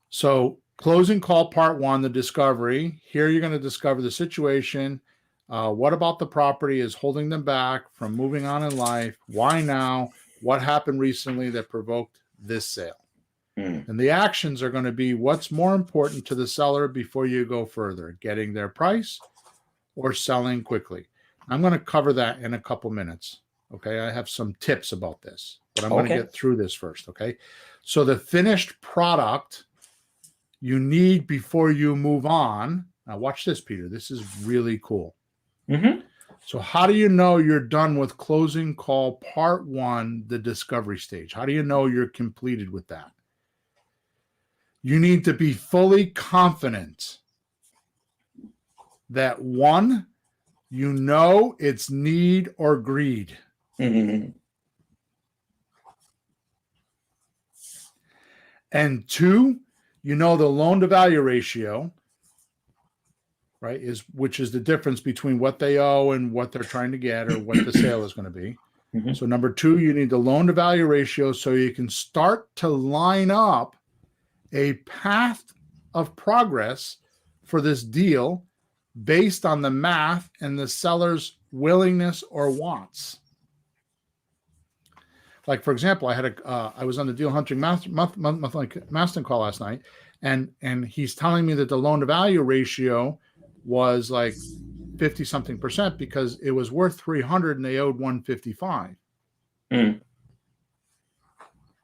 So closing call part 1, the discovery. Here you're going to discover the situation. What about the property is holding them back from moving on in life? Why now? What happened recently that provoked this sale? And the actions are going to be what's more important to the seller before you go further, getting their price or selling quickly. I'm going to cover that in a couple minutes. Okay. I have some tips about this, but I'm going to get through this first. Okay. So the finished product you need before you move on. Now watch this, Peter. This is really cool. So how do you know you're done with closing call part 1, the discovery stage? How do you know you're completed with that? You need to be fully confident that 1, you know it's need or greed. And 2, you know the loan to value ratio, right, which is the difference between what they owe and what they're trying to get or what the sale is going to be. So number 2, you need the loan to value ratio so you can start to line up a path of progress for this deal based on the math and the seller's willingness or wants. Like, for example, I was on the deal hunting master call last night, and he's telling me that the loan to value ratio was like 50 something percent because it was worth 300 and they owed 155.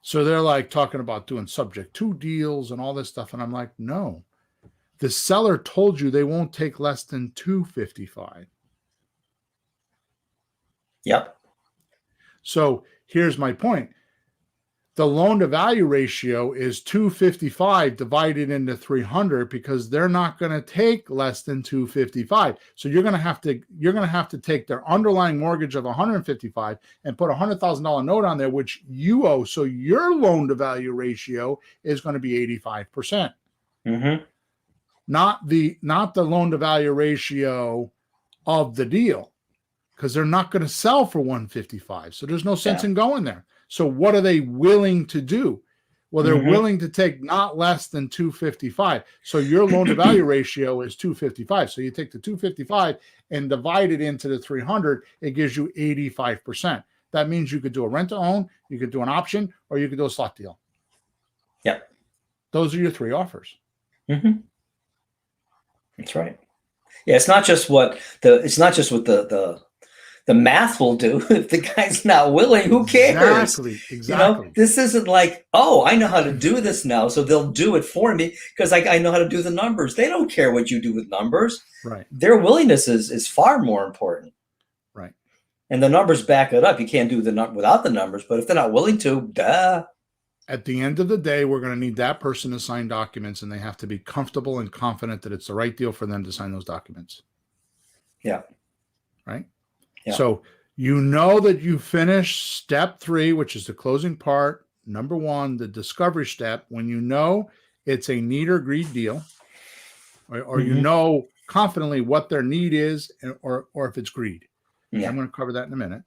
So they're like talking about doing subject to deals and all this stuff. And I'm like, no, the seller told you they won't take less than 255. Yep. So here's my point. The loan to value ratio is 255 divided into 300 because they're not going to take less than 255. So you're going to have to take their underlying mortgage of 155 and put a $100,000 note on there, which you owe. So your loan to value ratio is going to be 85%. Not the loan to value ratio of the deal, because they're not going to sell for 155. So there's no sense in going there. So what are they willing to do? Well, they're willing to take not less than 255. So your loan to value ratio is 255. So you take the 255 and divide it into the 300, it gives you 85%. That means you could do a rent to own, you could do an option, or you could do a slot deal. Yep. Those are your 3 offers. That's right. Yeah, it's not just what the math will do. If the guy's not willing, who cares? Exactly. This isn't like, oh, I know how to do this now, so they'll do it for me because I know how to do the numbers. They don't care what you do with numbers. Right. Their willingness is far more important. Right. And the numbers back it up. You can't do without the numbers, but if they're not willing to, duh. At the end of the day, we're going to need that person to sign documents, and they have to be comfortable and confident that it's the right deal for them to sign those documents. Yeah. Right. Yeah. So you know that you finish step 3, which is the closing part. Number 1, the discovery step, when you know it's a need or greed deal, or you know confidently what their need is, or if it's greed. I'm going to cover that in a minute.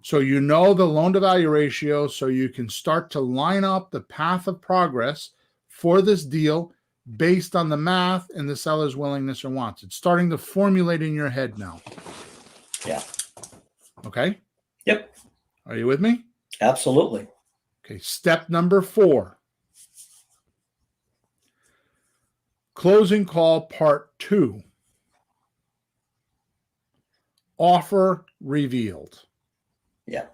So you know the loan to value ratio, so you can start to line up the path of progress for this deal based on the math and the seller's willingness or wants. It's starting to formulate in your head now. Yeah. Okay. Yep. Are you with me? Absolutely. Okay. Step number 4. Closing call part 2. Offer revealed. Yeah.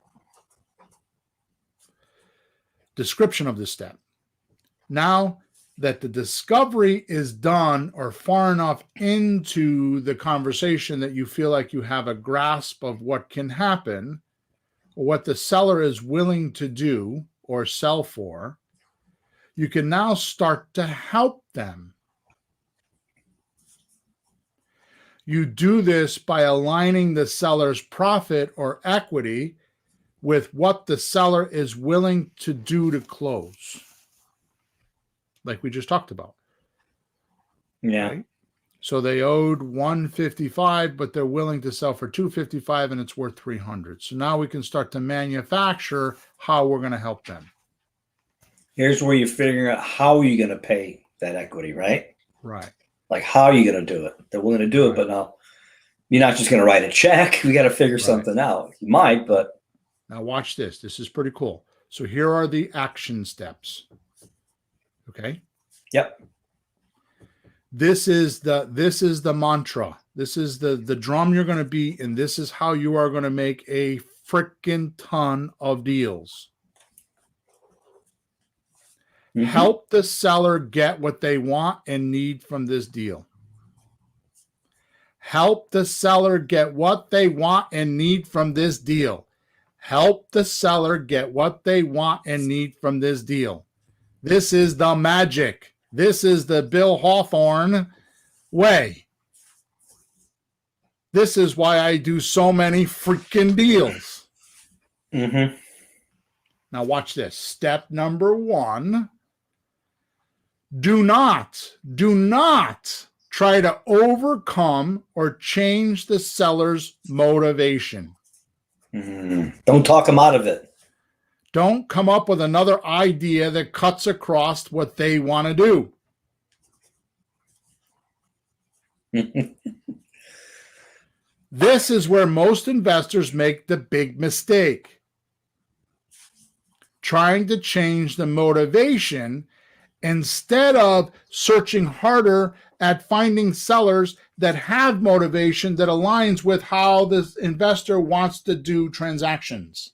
Description of this step. Now that the discovery is done or far enough into the conversation that you feel like you have a grasp of what can happen, what the seller is willing to do or sell for, you can now start to help them. You do this by aligning the seller's profit or equity with what the seller is willing to do to close, like we just talked about. Yeah. Right? So they owed 155, but they're willing to sell for 255 and it's worth 300. So now we can start to manufacture how we're going to help them. Here's where you're figuring out how you're going to pay that equity, right? Right. Like, how are you going to do it? They're willing to do it, but now you're not just going to write a check. We got to figure something out. You might, but. Now watch this. This is pretty cool. So here are the action steps. Okay. Yep. This is the mantra. This is the drum you're going to beat, and this is how you are going to make a freaking ton of deals. Mm-hmm. Help the seller get what they want and need from this deal. Help the seller get what they want and need from this deal. Help the seller get what they want and need from this deal. This is the magic. This is the Bill Hawthorne way. This is why I do so many freaking deals. Mm-hmm. Now watch this. Step number 1. Do not try to overcome or change the seller's motivation. Mm-hmm. Don't talk them out of it. Don't come up with another idea that cuts across what they want to do. This is where most investors make the big mistake. Trying to change the motivation instead of searching harder at finding sellers that have motivation that aligns with how this investor wants to do transactions.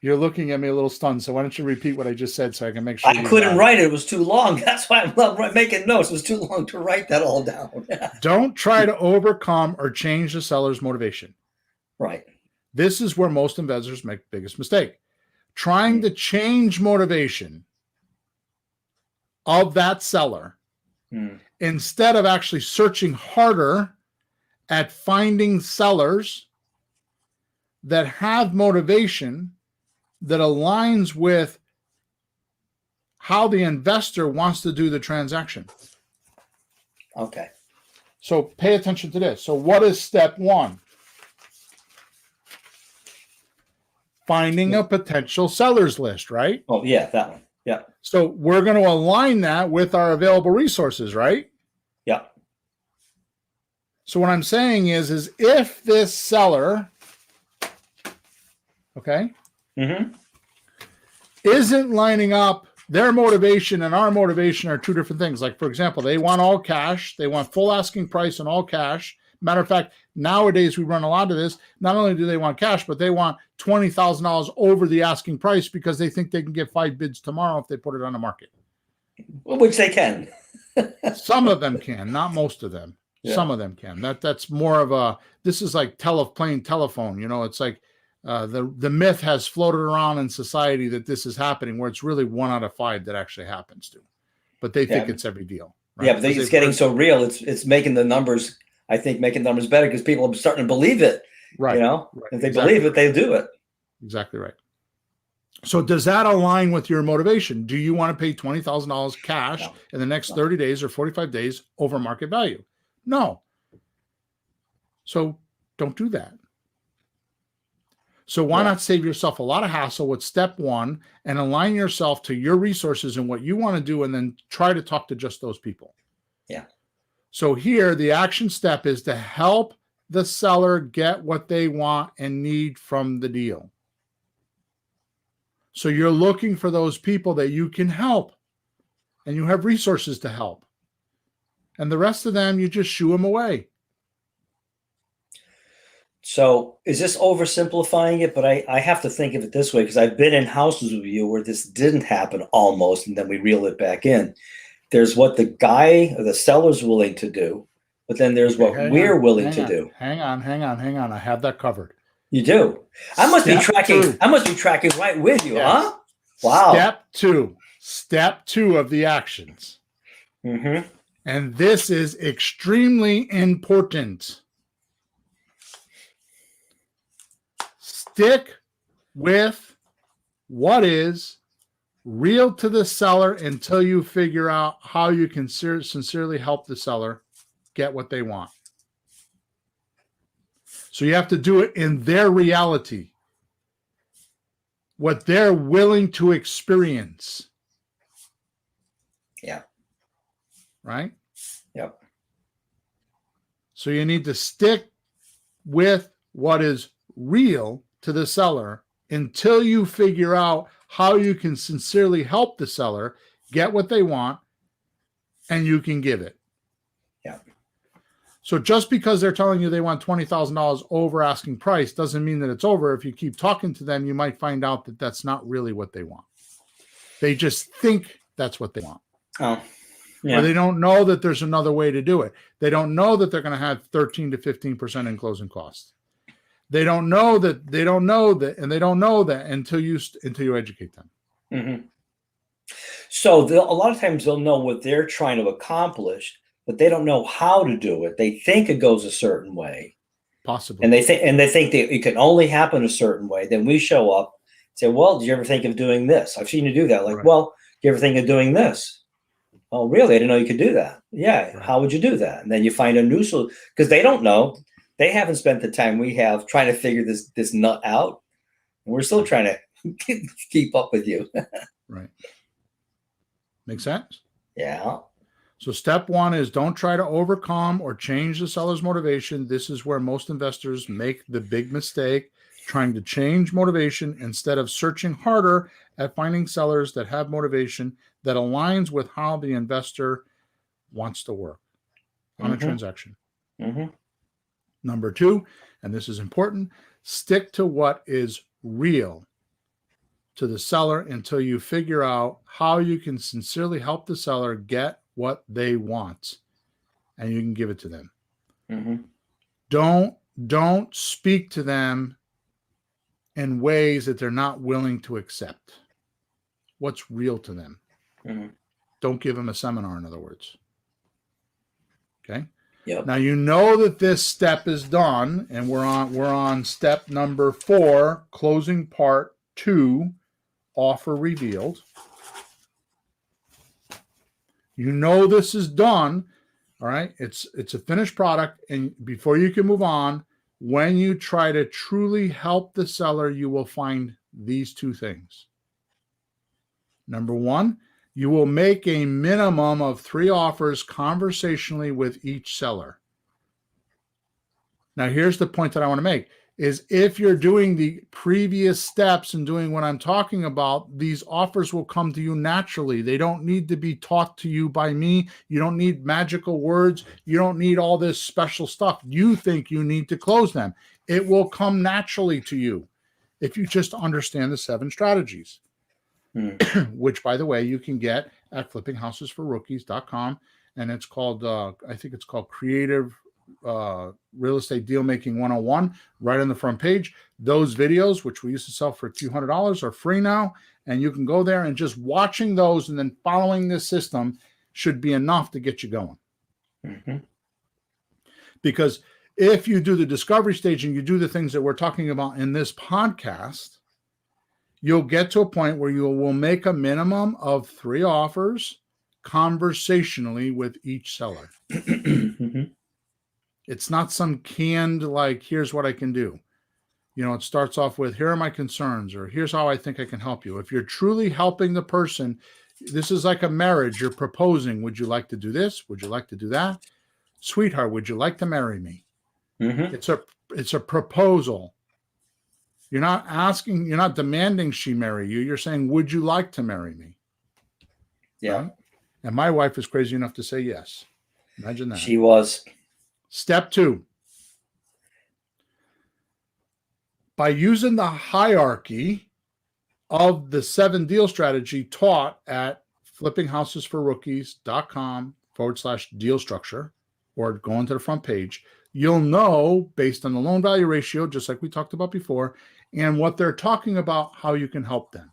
You're looking at me a little stunned, so why don't you repeat what I just said so I can make sure I couldn't write it. It was too long. That's why I'm making notes. It was too long to write that all down. Don't try to overcome or change the seller's motivation. Right. This is where most investors make the biggest mistake. Trying to change motivation of that seller instead of actually searching harder at finding sellers that have motivation that aligns with how the investor wants to do the transaction. Okay. So pay attention to this. So what is step 1? Finding a potential sellers list, right? Oh, yeah, that one. Yeah. So we're going to align that with our available resources, right? Yeah. So what I'm saying is if this seller, okay, isn't lining up, their motivation and our motivation are two different things. Like, for example, they want all cash. They want full asking price and all cash. Matter of fact, nowadays we run a lot of this. Not only do they want cash, but they want $20,000 over the asking price because they think they can get 5 bids tomorrow if they put it on the market. Well, which they can. Some of them can, not most of them. Yeah. Some of them can. That's more of a, this is like plain telephone. You know, it's like the myth has floated around in society that this is happening, where it's really 1 out of 5 that actually happens to. But they think it's every deal. Right? Yeah, but it's getting so real. It's making the numbers, I think, making numbers better because people are starting to believe it. Right. You know, if they believe it, they do it. Exactly right. So does that align with your motivation? Do you want to pay $20,000 cash in the next 30 days or 45 days over market value? No. So don't do that. So why not save yourself a lot of hassle with step 1 and align yourself to your resources and what you want to do, and then try to talk to just those people. Yeah. So here, the action step is to help the seller get what they want and need from the deal. So you're looking for those people that you can help, and you have resources to help. And the rest of them, you just shoo them away. So is this oversimplifying it? But I have to think of it this way, because I've been in houses with you where this didn't happen almost, and then we reel it back in. There's what the guy or the seller's willing to do. but then there's what we're willing to do. Hang on. I have that covered. You do. I must be tracking right with you, huh? Wow. Step two of the actions. Mm-hmm. And this is extremely important. Stick with what is real to the seller until you figure out how you can sincerely help the seller get what they want. So you have to do it in their reality, what they're willing to experience. Yeah. Right? Yep. So you need to stick with what is real to the seller until you figure out how you can sincerely help the seller get what they want and you can give it. Yeah. So just because they're telling you they want $20,000 over asking price doesn't mean that it's over. If you keep talking to them, you might find out that that's not really what they want. They just think that's what they want. Oh, yeah. Or they don't know that there's another way to do it. They don't know that they're going to have 13 to 15% in closing costs. They don't know that, and they don't know that until you educate them. Mm-hmm. So a lot of times they'll know what they're trying to accomplish, but they don't know how to do it. They think it goes a certain way, possibly, and they think that it can only happen a certain way. Then we show up, and say, "Well, did you ever think of doing this? I've seen you do that." Like, right. Well, do you ever think of doing this? Oh, really? I didn't know you could do that. Yeah. Right. How would you do that? And then you find a new solution because they don't know. They haven't spent the time we have trying to figure this nut out. And we're still trying to keep up with you. Right. Make sense? Yeah. So step one is don't try to overcome or change the seller's motivation. This is where most investors make the big mistake, trying to change motivation instead of searching harder at finding sellers that have motivation that aligns with how the investor wants to work on a transaction. Mm-hmm. Number two, and this is important, stick to what is real to the seller until you figure out how you can sincerely help the seller get what they want and you can give it to them. Mm-hmm. Don't speak to them in ways that they're not willing to accept. What's real to them? Mm-hmm. Don't give them a seminar, in other words. Okay. Yep. Now you know that this step is done, and we're on step number 4, closing part 2, offer revealed. You know this is done. All right. It's a finished product, and before you can move on, when you try to truly help the seller, you will find these 2 things. Number 1, you will make a minimum of 3 offers conversationally with each seller. Now, here's the point that I want to make, is if you're doing the previous steps and doing what I'm talking about, these offers will come to you naturally. They don't need to be taught to you by me. You don't need magical words. You don't need all this special stuff. You think you need to close them. It will come naturally to you if you just understand the 7 strategies. Which, by the way, you can get at flippinghousesforrookies.com, and it's called I think it's called Creative Real Estate Deal Making 101, right on the front page. Those videos, which we used to sell for a few $100s, are free now, and you can go there and just watching those and then following this system should be enough to get you going. Because if you do the discovery stage and you do the things that we're talking about in this podcast, you'll get to a point where you will make a minimum of 3 offers conversationally with each seller. It's not some canned, like, here's what I can do. You know, it starts off with, here are my concerns, or here's how I think I can help you. If you're truly helping the person, this is like a marriage. You're proposing. Would you like to do this? Would you like to do that? Sweetheart, would you like to marry me? It's a proposal. You're not asking, you're not demanding she marry you. You're saying, would you like to marry me? Yeah. Right? And my wife is crazy enough to say yes. Imagine that. She was. Step 2. By using the hierarchy of the 7 deal strategy taught at flippinghousesforrookies.com/deal structure, or go into the front page, you'll know based on the loan value ratio, just like we talked about before, and what they're talking about, how you can help them.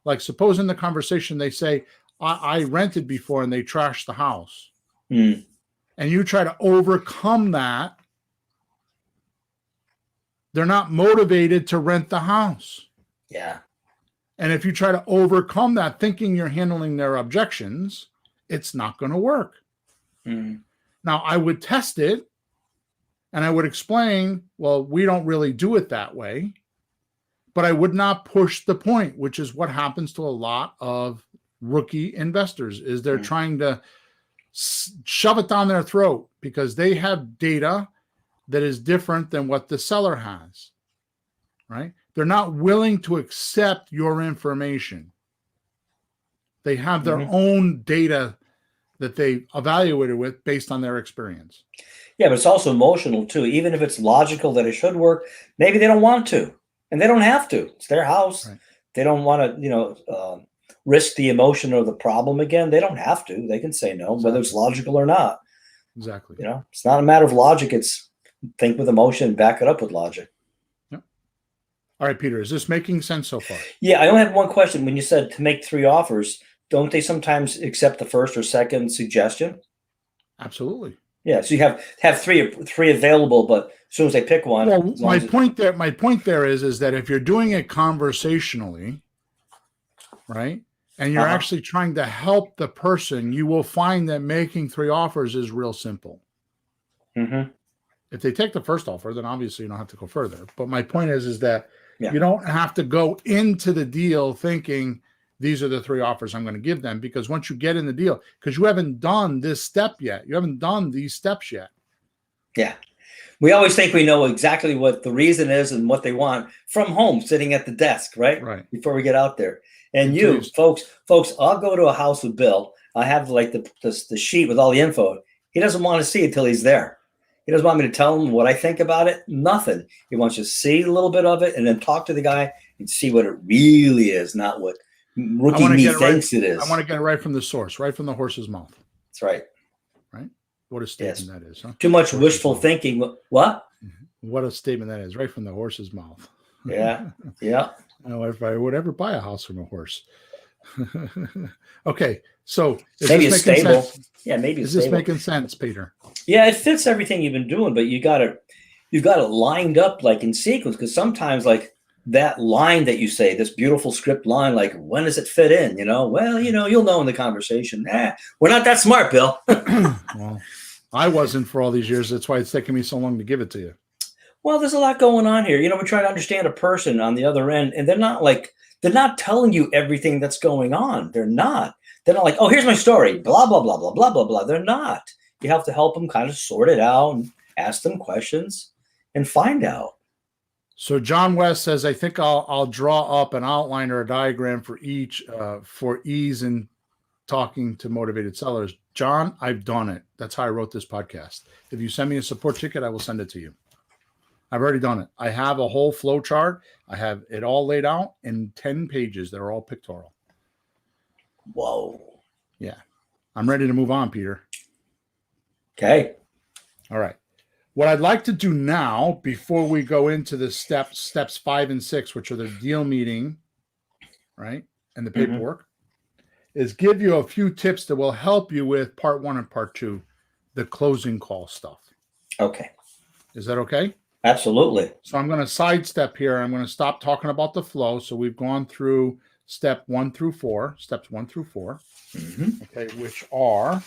Like suppose in the conversation they say, I rented before and they trashed the house. Mm. And you try to overcome that. They're not motivated to rent the house. Yeah. And if you try to overcome that thinking you're handling their objections, it's not going to work. Mm. Now, I would test it and I would explain, well, we don't really do it that way. But I would not push the point, which is what happens to a lot of rookie investors, is they're trying to shove it down their throat because they have data that is different than what the seller has, right? They're not willing to accept your information. They have their own data that they evaluated with based on their experience. Yeah, but it's also emotional too. Even if it's logical that it should work, maybe they don't want to. And they don't have to. It's their house. Right. They don't want to, risk the emotion or the problem again. They don't have to. They can say no, whether it's logical or not. Exactly. It's not a matter of logic. It's think with emotion, back it up with logic. Yep. All right, Peter, is this making sense so far? Yeah, I only have one question. When you said to make 3 offers, don't they sometimes accept the first or second suggestion? Absolutely. Yeah, so you have three available, but as soon as they pick one. Well, my point there is that if you're doing it conversationally, right, and you're actually trying to help the person, you will find that making 3 offers is real simple. Mm-hmm. If they take the first offer, then obviously you don't have to go further. But my point is that you don't have to go into the deal thinking these are the 3 offers I'm going to give them, because once you get in the deal, because you haven't done this step yet, you haven't done these steps yet. Yeah. We always think we know exactly what the reason is and what they want from home, sitting at the desk, right? Right. Before we get out there. And you folks, I'll go to a house with Bill. I have like the sheet with all the info. He doesn't want to see it till he's there. He doesn't want me to tell him what I think about it. Nothing. He wants to see a little bit of it and then talk to the guy and see what it really is, not what rookie me thinks it is. I want to get it right from the source, right from the horse's mouth. That's right. Right? What a statement that is, huh? Too much wishful thinking. What? What a statement that is, right from the horse's mouth. Yeah. Yeah. I don't know if I would ever buy a house from a horse. Okay, so maybe it's stable. Sense? Yeah, maybe it's stable. Is this making sense, Peter? Yeah, it fits everything you've been doing, but you've got it lined up like in sequence, because sometimes like that line that you say, this beautiful script line, like when does it fit in? Well, you'll know in the conversation. We're not that smart, Bill. Well, I wasn't for all these years. That's why it's taken me so long to give it to you. Well, there's a lot going on here. We're trying to understand a person on the other end, and they're not telling you everything that's going on. They're not like, oh, here's my story, blah, blah, blah, blah, blah, blah, blah. They're not. You have to help them kind of sort it out and ask them questions and find out. So John West says, I think I'll draw up an outline or a diagram for each for ease in talking to motivated sellers. John, I've done it. That's how I wrote this podcast. If you send me a support ticket, I will send it to you. I've already done it. I have a whole flow chart. I have it all laid out in 10 pages. They're all pictorial. Whoa. Yeah. I'm ready to move on, Peter. Okay. All right. What I'd like to do now, before we go into the steps 5 and 6, which are the deal meeting, right, and the paperwork, is give you a few tips that will help you with part 1 and part 2, the closing call stuff. Okay. Is that okay? Absolutely. So I'm going to sidestep here. I'm going to stop talking about the flow. So we've gone through steps 1 through 4. Okay, which are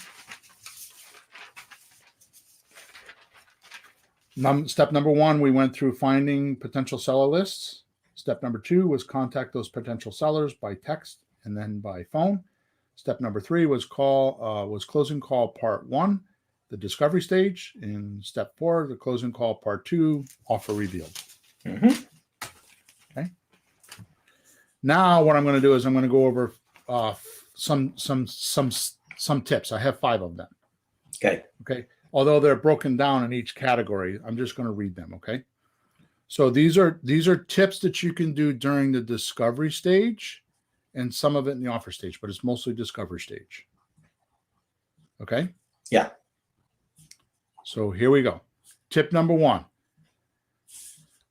step number 1, we went through finding potential seller lists. Step number 2 was contact those potential sellers by text and then by phone. Step number 3 was closing call part 1, the discovery stage. In step 4, the closing call part 2, offer revealed. Okay. Now what I'm going to do is I'm going to go over some tips. I have 5 of them. Okay. Although they're broken down in each category, I'm just going to read them. Okay. So these are tips that you can do during the discovery stage, and some of it in the offer stage, but it's mostly discovery stage. Okay. Yeah. So here we go. Tip number 1.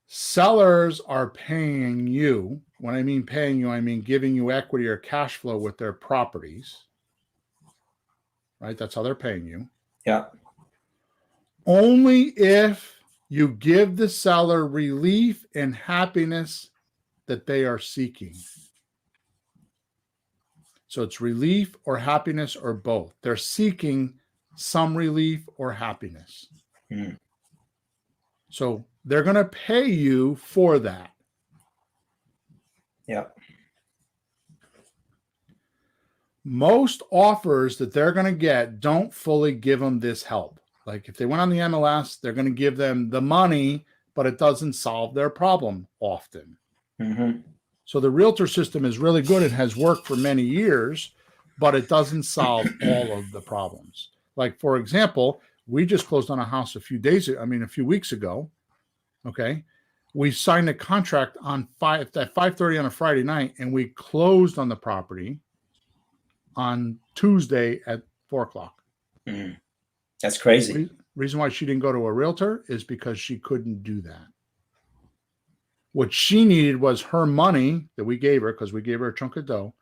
Sellers are paying you. When I mean paying you, I mean giving you equity or cash flow with their properties. Right? That's how they're paying you. Yeah. Only if you give the seller relief and happiness that they are seeking. So it's relief or happiness or both. They're seeking some relief or happiness. Mm. So they're going to pay you for that. Yeah. Most offers that they're going to get don't fully give them this help. Like if they went on the MLS, they're going to give them the money, but it doesn't solve their problem often. Mm-hmm. So the realtor system is really good. It has worked for many years, but it doesn't solve all of the problems. Like, for example, we just closed on a house a few weeks ago. Okay. We signed a contract at 5:30 on a Friday night, and we closed on the property on Tuesday at 4:00. Mm. That's crazy. Reason why she didn't go to a realtor is because she couldn't do that. What she needed was her money that we gave her, because we gave her a chunk of dough,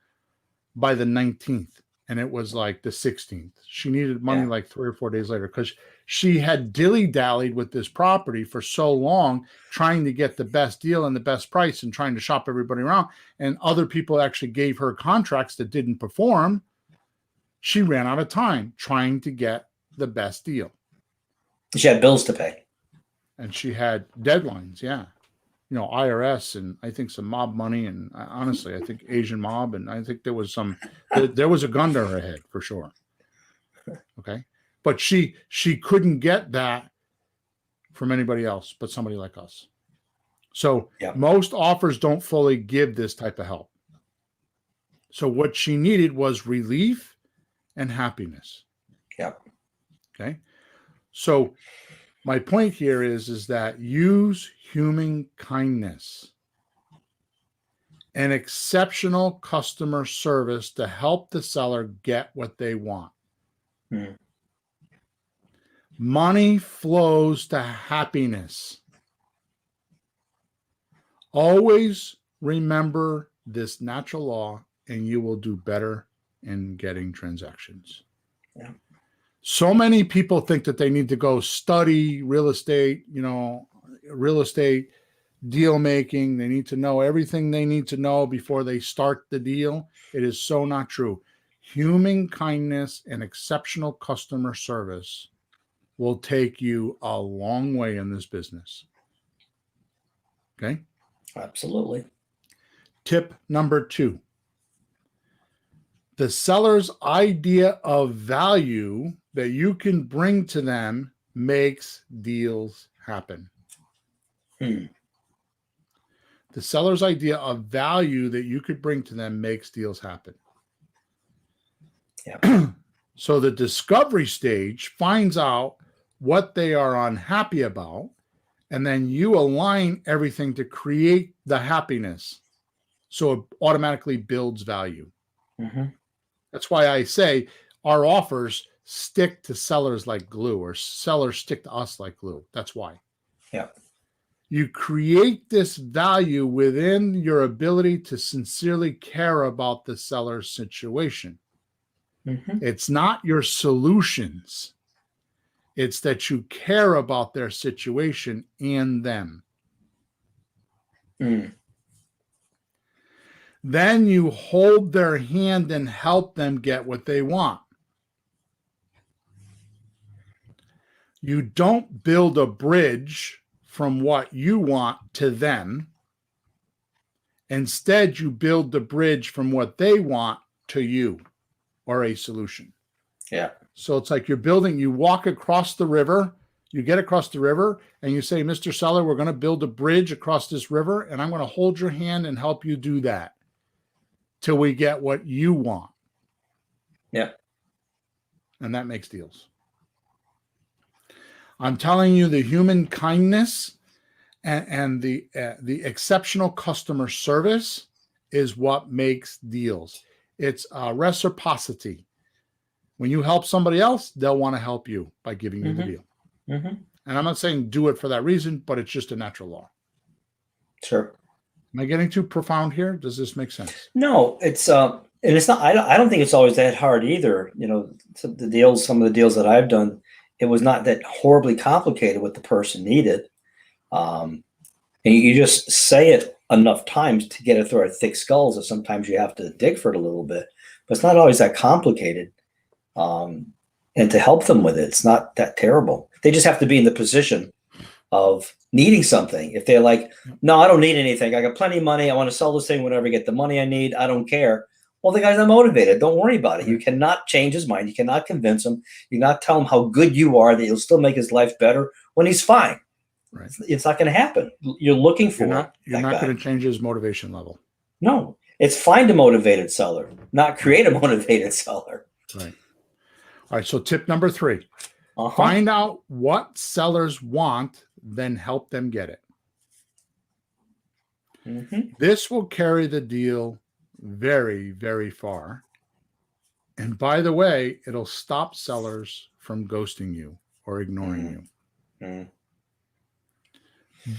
by the 19th. And it was like the 16th. She needed money like 3 or 4 days later, because she had dilly-dallied with this property for so long, trying to get the best deal and the best price and trying to shop everybody around. And other people actually gave her contracts that didn't perform. She ran out of time trying to get the best deal. She had bills to pay. And she had deadlines, yeah. IRS and I think some mob money, and honestly, I think Asian mob, and I think there was a gun to her head for sure. Okay. But she couldn't get that from anybody else but somebody like us. So most offers don't fully give this type of help. So what she needed was relief and happiness. Yep. Okay. So my point here is that use human kindness and exceptional customer service to help the seller get what they want. Mm. Money flows to happiness. Always remember this natural law, and you will do better in getting transactions. Yeah. So many people think that they need to go study real estate, real estate deal making. They need to know everything they need to know before they start the deal. It is so not true. Human kindness and exceptional customer service will take you a long way in this business. Okay? Absolutely. Tip number 2. The seller's idea of value that you can bring to them makes deals happen. Hmm. The seller's idea of value that you could bring to them makes deals happen. Yeah. So the discovery stage finds out what they are unhappy about, and then you align everything to create the happiness. So it automatically builds value. Mm-hmm. That's why I say our offers stick to sellers like glue, or sellers stick to us like glue. That's why. Yeah. You create this value within your ability to sincerely care about the seller's situation. Mm-hmm. It's not your solutions. It's that you care about their situation and them. Mm. Then you hold their hand and help them get what they want. You don't build a bridge from what you want to them. Instead, you build the bridge from what they want to you, or a solution. Yeah. So it's like you walk across the river, you get across the river, and you say, Mr. Seller, we're going to build a bridge across this river, and I'm going to hold your hand and help you do that till we get what you want. Yeah. And that makes deals. I'm telling you, the human kindness and the exceptional customer service is what makes deals. It's reciprocity. When you help somebody else, they'll want to help you by giving you the deal. Mm-hmm. And I'm not saying do it for that reason, but it's just a natural law. Sure. Am I getting too profound here? Does this make sense? No, it's and it's not. I don't think it's always that hard either. Some of the deals that I've done, it was not that horribly complicated what the person needed. And you just say it enough times to get it through our thick skulls. That sometimes you have to dig for it a little bit, but it's not always that complicated. And to help them with it, it's not that terrible. They just have to be in the position of needing something. If they're like, no, I don't need anything. I got plenty of money. I want to sell this thing whenever I get the money I need. I don't care. Well, the guy's not motivated. Don't worry about it. You cannot change his mind. You cannot convince him. You cannot tell him how good you are, that you'll still make his life better when he's fine. Right. It's not going to happen. You're looking for You're not going to change his motivation level. No, it's find a motivated seller, not create a motivated seller. Right. All right. So tip number 3, find out what sellers want, then help them get it. Mm-hmm. This will carry the deal very, very far. And by the way, it'll stop sellers from ghosting you or ignoring you. Mm-hmm.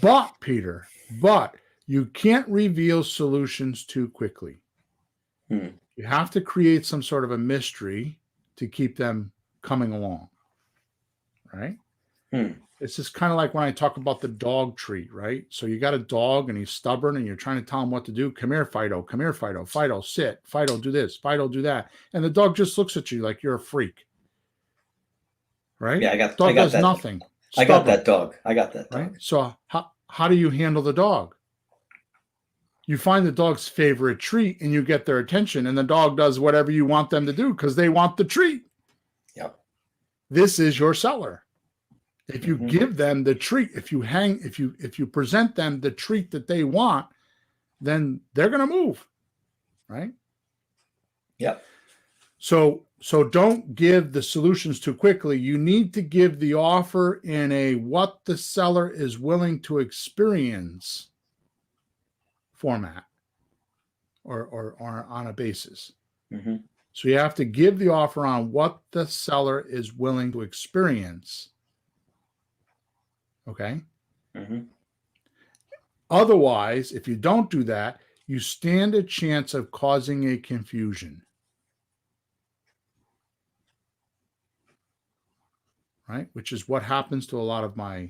But, Peter, you can't reveal solutions too quickly. Hmm. You have to create some sort of a mystery to keep them coming along, right? It's just kind of like when I talk about the dog treat, right? So you got a dog and he's stubborn and you're trying to tell him what to do. Come here, Fido. Come here, Fido. Fido, sit. Fido, do this. Fido, do that. And the dog just looks at you like you're a freak, right? Yeah, I got does that. Nothing. I got that dog. Right? So how do you handle the dog? You find the dog's favorite treat and you get their attention, and the dog does whatever you want them to do because they want the treat. Yep. This is your seller. If you give them the treat, if you present them the treat that they want, then they're going to move, right? Yep. So don't give the solutions too quickly. You need to give the offer in a what the seller is willing to experience format or on a basis. Mm-hmm. So you have to give the offer on what the seller is willing to experience. Okay? Mm-hmm. Otherwise, if you don't do that, you stand a chance of causing a confusion. Right? Which is what happens to a lot of my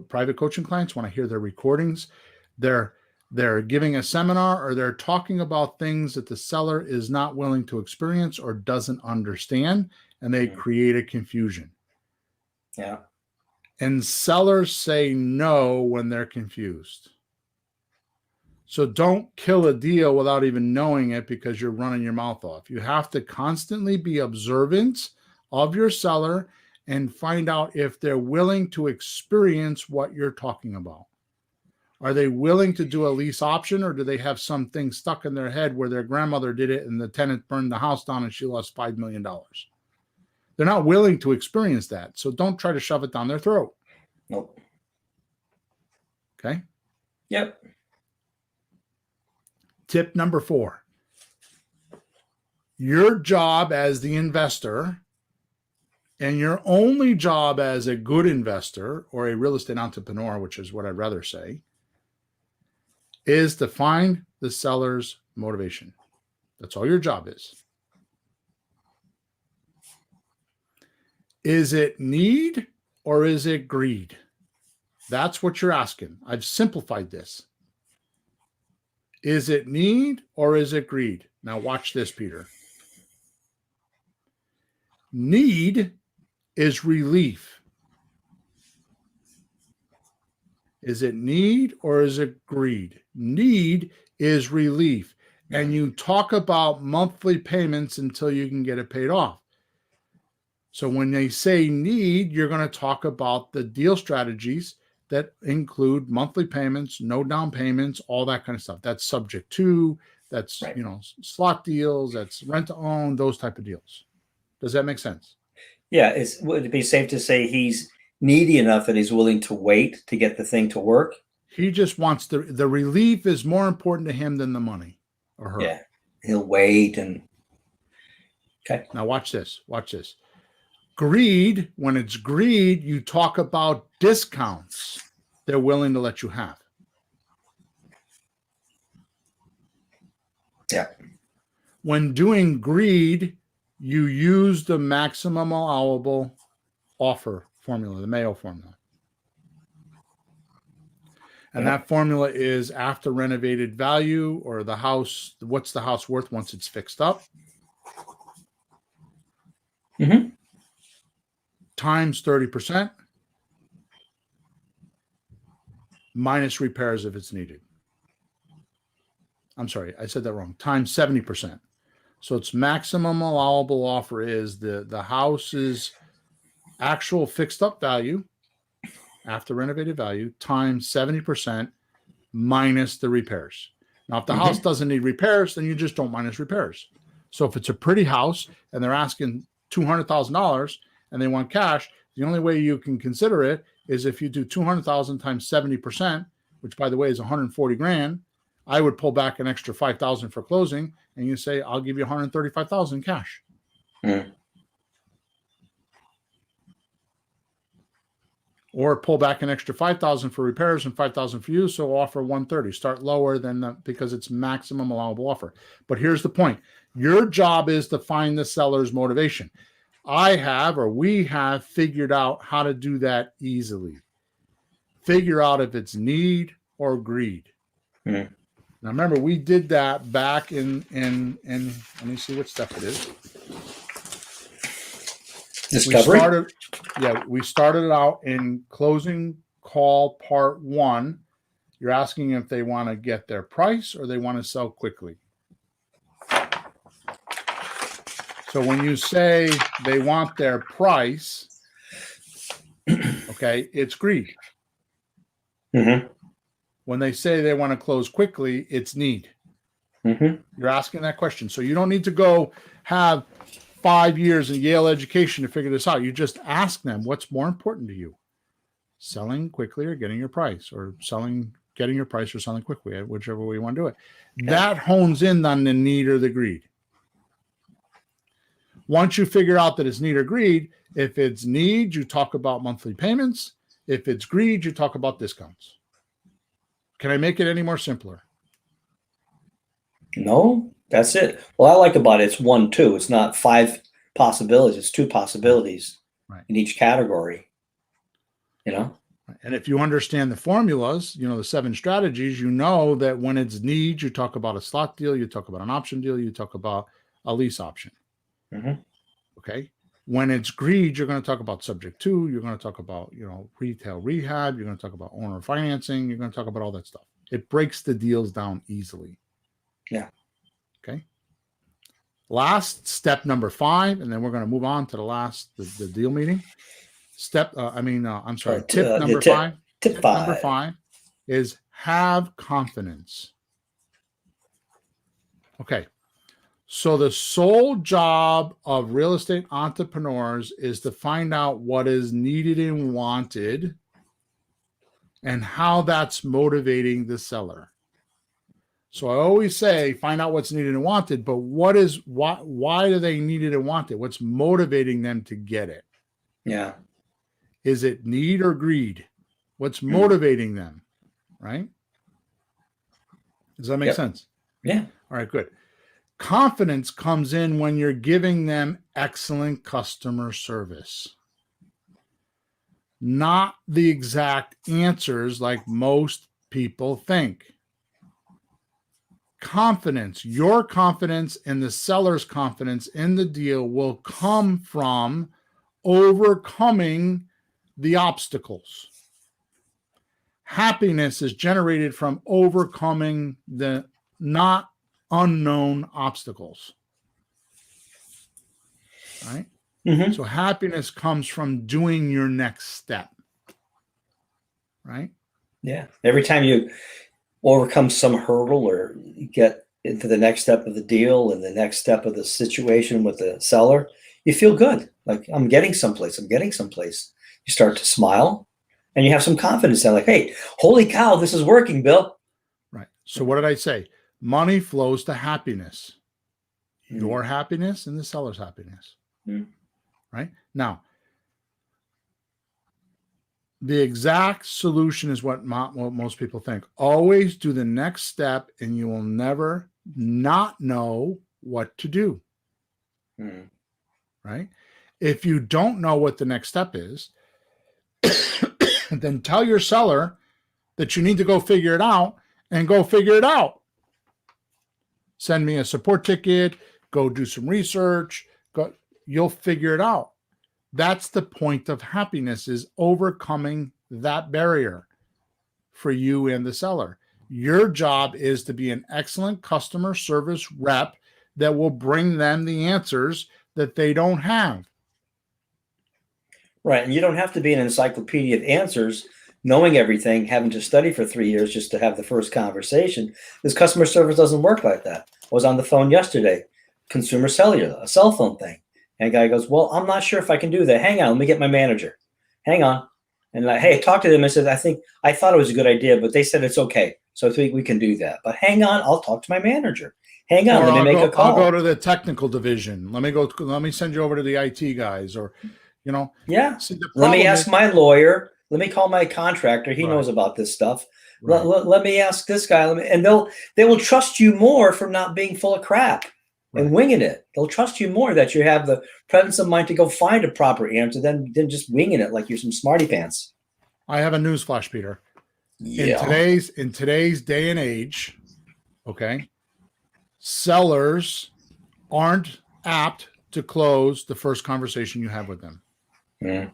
private coaching clients when I hear their recordings. They're giving a seminar or they're talking about things that the seller is not willing to experience or doesn't understand, and they create a confusion. Yeah. And sellers say no when they're confused. So don't kill a deal without even knowing it because you're running your mouth off. You have to constantly be observant of your seller and find out if they're willing to experience what you're talking about. Are they willing to do a lease option, or do they have something stuck in their head where their grandmother did it and the tenant burned the house down and she lost $5 million? They're not willing to experience that. So don't try to shove it down their throat. Nope. Okay? Yep. Tip number 4. Your job as the investor, and your only job as a good investor or a real estate entrepreneur, which is what I'd rather say, is to find the seller's motivation. That's all your job is. Is it need or is it greed? That's what you're asking. I've simplified this. Is it need or is it greed? Now watch this, Peter. Need is relief. Is it need or is it greed? Need is relief. And you talk about monthly payments until you can get it paid off. So when they say need, you're going to talk about the deal strategies that include monthly payments, no down payments, all that kind of stuff. That's subject to, that's, Right. slot deals, that's rent to own, those type of deals. Does that make sense? Yeah. Would it be safe to say he's needy enough that he's willing to wait to get the thing to work? He just wants the relief is more important to him than the money or her. Yeah. He'll wait and. Okay. Now watch this. Watch this. Greed, when it's greed, you talk about discounts they're willing to let you have. Yeah. When doing greed, you use the maximum allowable offer formula, the Mayo formula. And Yeah. that formula is after renovated value, or the house, what's the house worth once it's fixed up, Mm-hmm. times 30%, minus repairs if it's needed. I'm sorry, I said that wrong. Times 70%. So its maximum allowable offer is the house's actual fixed up value after renovated value times 70% minus the repairs. Now, if the house doesn't need repairs, then you just don't minus repairs. So if it's a pretty house and they're asking $200,000 and they want cash, the only way you can consider it is if you do 200,000 times 70%, which by the way is 140 grand. I would pull back an extra 5,000 for closing, and you say, I'll give you 135,000 cash. Mm. Or pull back an extra 5,000 for repairs and 5,000 for you. So offer 130. Start lower than the, because it's maximum allowable offer. But here's the point. Your job is to find the seller's motivation. We have figured out how to do that easily. Figure out if it's need or greed. Mm. Now remember, we did that back in let me see what step it is. Discovery. We started it out in closing call part 1. You're asking if they want to get their price or they want to sell quickly. So when you say they want their price, okay, it's greed. Mm-hmm. When they say they want to close quickly, it's need. Mm-hmm. You're asking that question. So you don't need to go have 5 years in Yale education to figure this out. You just ask them, what's more important to you? Selling quickly or getting your price, or getting your price or selling quickly, whichever way you want to do it. Yeah. That hones in on the need or the greed. Once you figure out that it's need or greed, if it's need, you talk about monthly payments. If it's greed, you talk about discounts. Can I make it any more simpler? No, that's it. What I like about it, it's 1, 2. It's not 5 possibilities. It's 2 possibilities in each category. You know? And if you understand the formulas, the 7 strategies, you know that when it's need, you talk about a slot deal, you talk about an option deal, you talk about a lease option. Mm-hmm. Okay. When it's greed, you're going to talk about subject to, you're going to talk about, retail rehab, you're going to talk about owner financing, you're going to talk about all that stuff. It breaks the deals down easily. Yeah. Okay. Last step number 5, and then we're going to move on to the deal meeting. Tip number 5. Tip 5. Number 5 is have confidence. Okay. So the sole job of real estate entrepreneurs is to find out what is needed and wanted and how that's motivating the seller. So I always say, find out what's needed and wanted, but why do they need it and want it? What's motivating them to get it? Yeah. Is it need or greed? What's motivating them? Right? Does that make sense? Yeah. All right, good. Confidence comes in when you're giving them excellent customer service. Not the exact answers like most people think. Confidence, your confidence and the seller's confidence in the deal will come from overcoming the obstacles. Happiness is generated from overcoming the not unknown obstacles. Right? Mm-hmm. So happiness comes from doing your next step. Right? Yeah. Every time you overcome some hurdle or get into the next step of the deal and the next step of the situation with the seller, you feel good. Like, I'm getting someplace. You start to smile and you have some confidence. And like, hey, holy cow, this is working, Bill. Right. So what did I say? Money flows to happiness. Your happiness and the seller's happiness. Right? Now, The exact solution is what most people think. Always do the next step, and you will never not know what to do. Right? If you don't know what the next step is, then tell your seller that you need to go figure it out and go figure it out. Send me a support ticket, go do some research, you'll figure it out. That's the point of happiness, is overcoming that barrier for you and the seller. Your job is to be an excellent customer service rep that will bring them the answers that they don't have. Right. And you don't have to be an encyclopedia of answers, knowing everything, having to study for 3 years just to have the first conversation. This customer service doesn't work like that. I was on the phone yesterday, consumer cellular, a cell phone thing. And a guy goes, well, I'm not sure if I can do that. Hang on, let me get my manager. Hang on. And like, hey, talk to them. I said, I thought it was a good idea, but they said it's okay. So I think we can do that. But hang on, I'll talk to my manager. Hang on, let me make a call. I'll go to the technical division. Let me send you over to the IT guys, or, Yeah. Let me ask my lawyer. Let me call my contractor. He knows about this stuff. Right. Let me ask this guy. And they will trust you more for not being full of crap. And winging it. They'll trust you more that you have the presence of mind to go find a proper answer than just winging it like you're some smarty pants. I have a newsflash, Peter. Yeah. In today's day and age, okay, sellers aren't apt to close the first conversation you have with them. Yeah.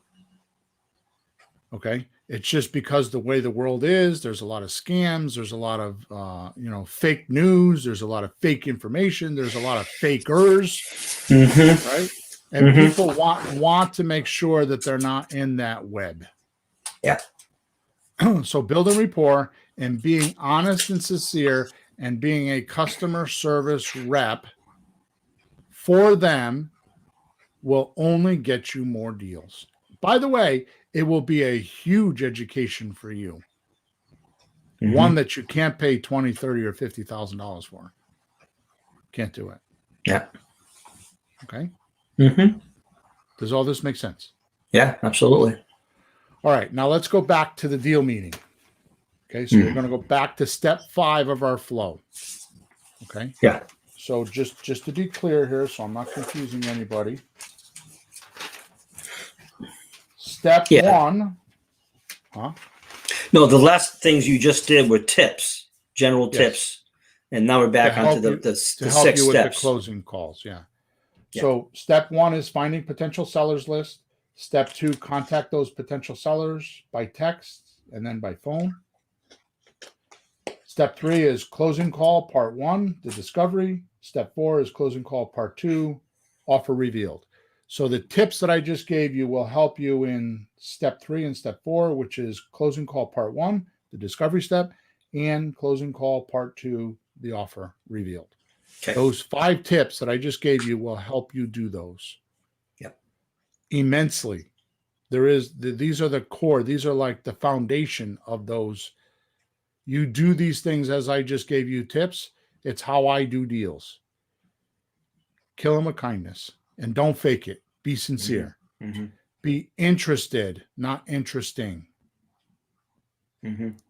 Okay. It's just because the way the world is, there's a lot of scams. There's a lot of, fake news. There's a lot of fake information. There's a lot of fakers, right? And people want to make sure that they're not in that web. Yeah. So building rapport and being honest and sincere and being a customer service rep for them will only get you more deals. By the way, it will be a huge education for you. One that you can't pay $20,000, $30,000, or $50,000 for. Can't do it. Yeah. Okay. Does all this make sense? Yeah, absolutely. All right. Now let's go back to the deal meeting. Okay. So we're going to go back to step 5 of our flow. Okay. Yeah. So just to be clear here, so I'm not confusing anybody. Step 1. No, the last things you just did were tips, general tips. And now we're back onto the 6 steps. With the closing calls. Yeah. So step 1 is finding potential sellers list. Step 2, contact those potential sellers by text and then by phone. Step 3 is closing call part 1, the discovery. Step 4 is closing call part 2, offer revealed. So the tips that I just gave you will help you in step 3 and step 4, which is closing call part 1, the discovery step, and closing call part 2, the offer revealed. Okay. Those 5 tips that I just gave you will help you do those. Yep. Immensely. These are the core. These are like the foundation of those. You do these things as I just gave you tips. It's how I do deals. Kill them with kindness. And don't fake it. Be sincere. Be interested, not interesting.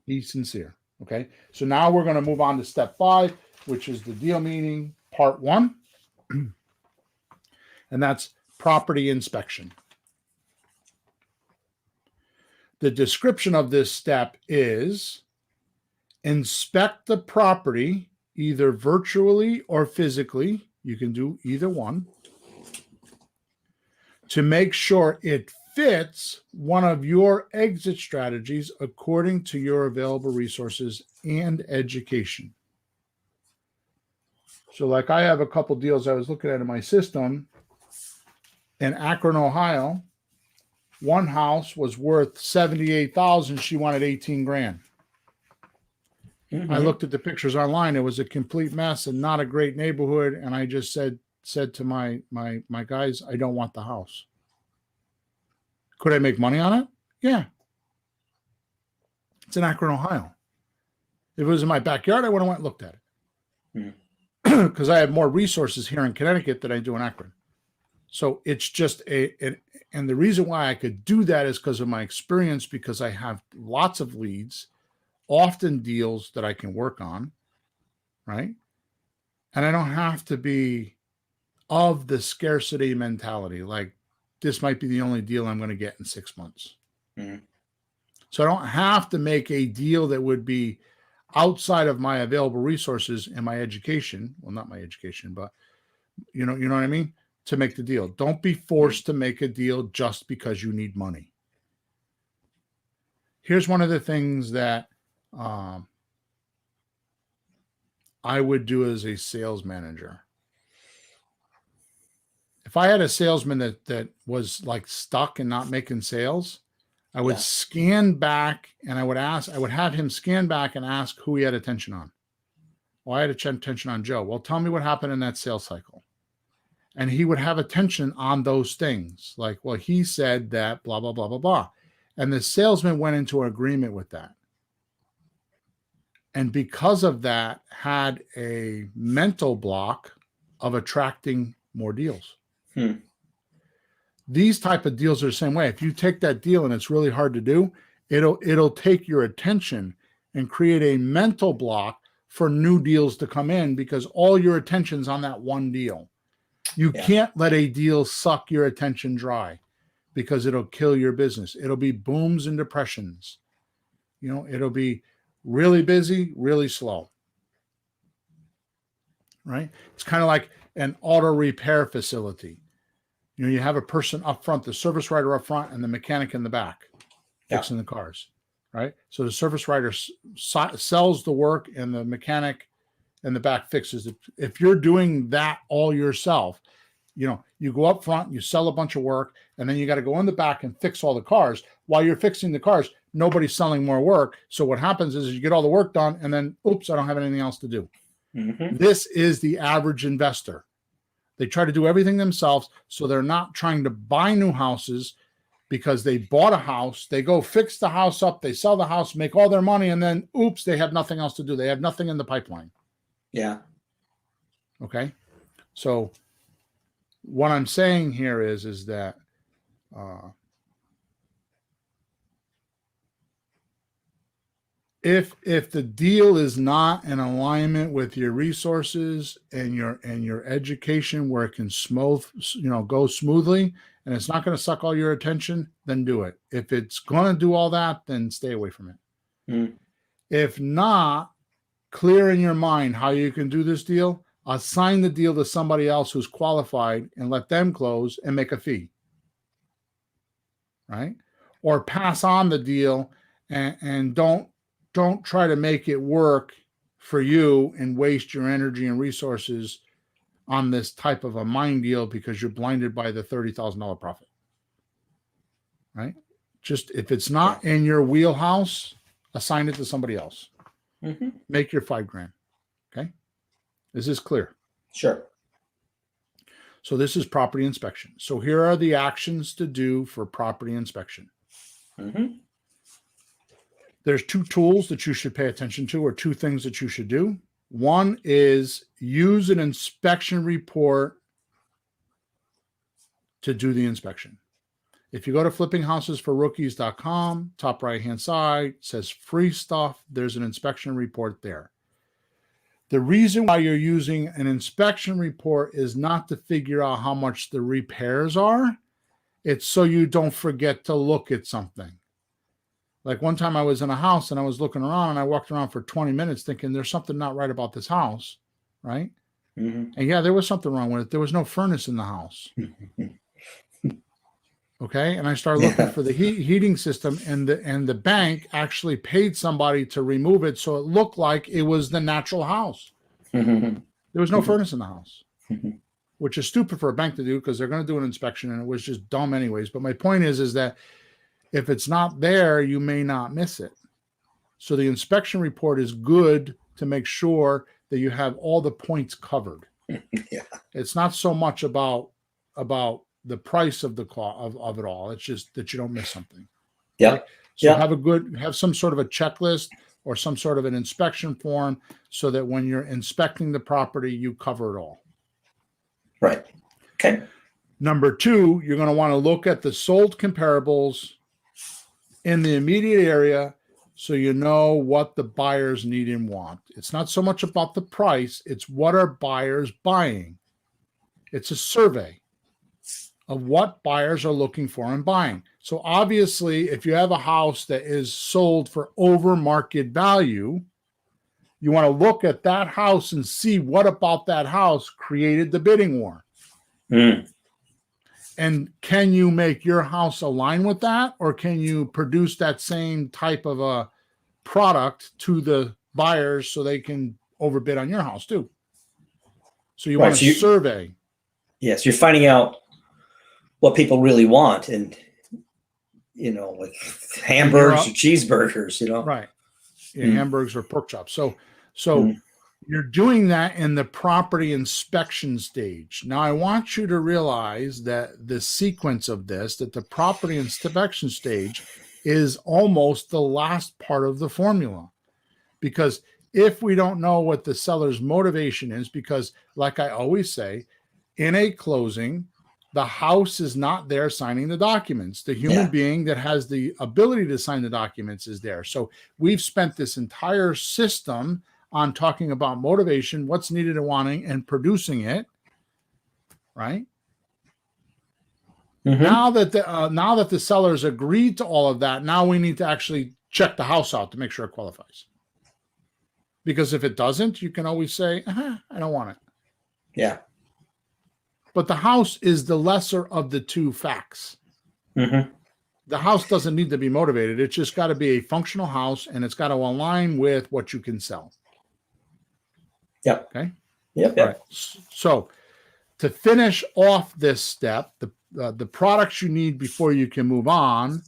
Be sincere. Okay. So now we're going to move on to step 5, which is the deal meeting part 1. And that's property inspection. The description of this step is inspect the property either virtually or physically. You can do either one. To make sure it fits one of your exit strategies according to your available resources and education. So like I have a couple deals I was looking at in my system in Akron, Ohio. One house was worth $78,000. She wanted $18,000. I looked at the pictures online. It was a complete mess and not a great neighborhood. And I just said to my guys, I don't want the house. Could I make money on it? Yeah. It's in Akron, Ohio. If it was in my backyard, I would have went and looked at it. Because I have more resources here in Connecticut than I do in Akron. So it's just and the reason why I could do that is because of my experience, because I have lots of leads, often deals that I can work on, right? And I don't have to be of the scarcity mentality. Like, this might be the only deal I'm going to get in 6 months. Mm-hmm. So I don't have to make a deal that would be outside of my available resources and my education. Well, not my education, but you know what I mean? To make the deal. Don't be forced to make a deal just because you need money. Here's one of the things that I would do as a sales manager. If I had a salesman that was like stuck and not making sales, I would scan back and I would have him scan back and ask who he had attention on. Well, I had attention on Joe. Well, tell me what happened in that sales cycle. And he would have attention on those things. Like, well, he said that, blah, blah, blah, blah, blah. And the salesman went into an agreement with that. And because of that, had a mental block of attracting more deals. These type of deals are the same way. If you take that deal and it's really hard to do, it'll take your attention and create a mental block for new deals to come in, because all your attention's on that one deal. You can't let a deal suck your attention dry, because it'll kill your business. It'll be booms and depressions. It'll be really busy, really slow. Right? It's kind of like an auto repair facility. You have a person up front, the service writer up front, and the mechanic in the back fixing the cars, right? So the service writer sells the work and the mechanic in the back fixes it. If you're doing that all yourself, you go up front, you sell a bunch of work, and then you got to go in the back and fix all the cars. While you're fixing the cars, nobody's selling more work. So what happens is you get all the work done, and then, oops, I don't have anything else to do. Mm-hmm. This is the average investor. They try to do everything themselves, so they're not trying to buy new houses, because they bought a house, they go fix the house up, they sell the house, make all their money, and then, oops, they have nothing else to do. They have nothing in the pipeline. Yeah. Okay. So what I'm saying here is that if the deal is not in alignment with your resources and your education, where it can go smoothly, and it's not going to suck all your attention, then do it. If it's going to do all that, then stay away from it. If not, clear in your mind how you can do this deal. Assign the deal to somebody else who's qualified and let them close and make a fee. Right? Or pass on the deal and don't try to make it work for you and waste your energy and resources on this type of a mind deal because you're blinded by the $30,000 profit. Right? Just if it's not in your wheelhouse, assign it to somebody else. Mm-hmm. Make your $5,000. Okay. Is this clear? Sure. So this is property inspection. So here are the actions to do for property inspection. Mm-hmm. There's 2 tools that you should pay attention to, or 2 things that you should do. One is use an inspection report to do the inspection. If you go to flippinghousesforrookies.com, top right-hand side, it says free stuff. There's an inspection report there. The reason why you're using an inspection report is not to figure out how much the repairs are. It's so you don't forget to look at something. Like one time I was in a house and I was looking around and I walked around for 20 minutes thinking there's something not right about this house, right? Mm-hmm. And yeah, there was something wrong with it. There was no furnace in the house. Okay. And I started looking for the heating system, and the bank actually paid somebody to remove it. So it looked like it was the natural house. Mm-hmm. There was no furnace in the house, which is stupid for a bank to do because they're going to do an inspection, and it was just dumb anyways. But my point is that if it's not there, you may not miss it. So the inspection report is good to make sure that you have all the points covered. Yeah. It's not so much about the price of of it all. It's just that you don't miss something. Yeah. Right? So have some sort of a checklist or some sort of an inspection form so that when you're inspecting the property, you cover it all. Right. Okay. Number two, you're going to want to look at the sold comparables in the immediate area so you know what the buyers need and want. It's not so much about the price, it's what are buyers buying. It's a survey of what buyers are looking for and buying. So obviously, if you have a house that is sold for over market value, you want to look at that house and see what about that house created the bidding war. And can you make your house align with that, or can you produce that same type of a product to the buyers so they can overbid on your house too? So you want to survey. Yes, you're finding out what people really want, and like hamburgers or cheeseburgers, right? Yeah, hamburgers or pork chops. So you're doing that in the property inspection stage. Now, I want you to realize that the sequence of this, that the property inspection stage is almost the last part of the formula. Because if we don't know what the seller's motivation is, because like I always say, in a closing, the house is not there signing the documents. The human being that has the ability to sign the documents is there. So we've spent this entire system on talking about motivation, what's needed and wanting, and producing it, right? Now that the sellers agreed to all of that, now we need to actually check the house out to make sure it qualifies. Because if it doesn't, you can always say, I don't want it. Yeah. But the house is the lesser of the two facts. The house doesn't need to be motivated. It's just got to be a functional house, and it's got to align with what you can sell. Yep. Okay. Yep. All right. So to finish off this step, the products you need before you can move on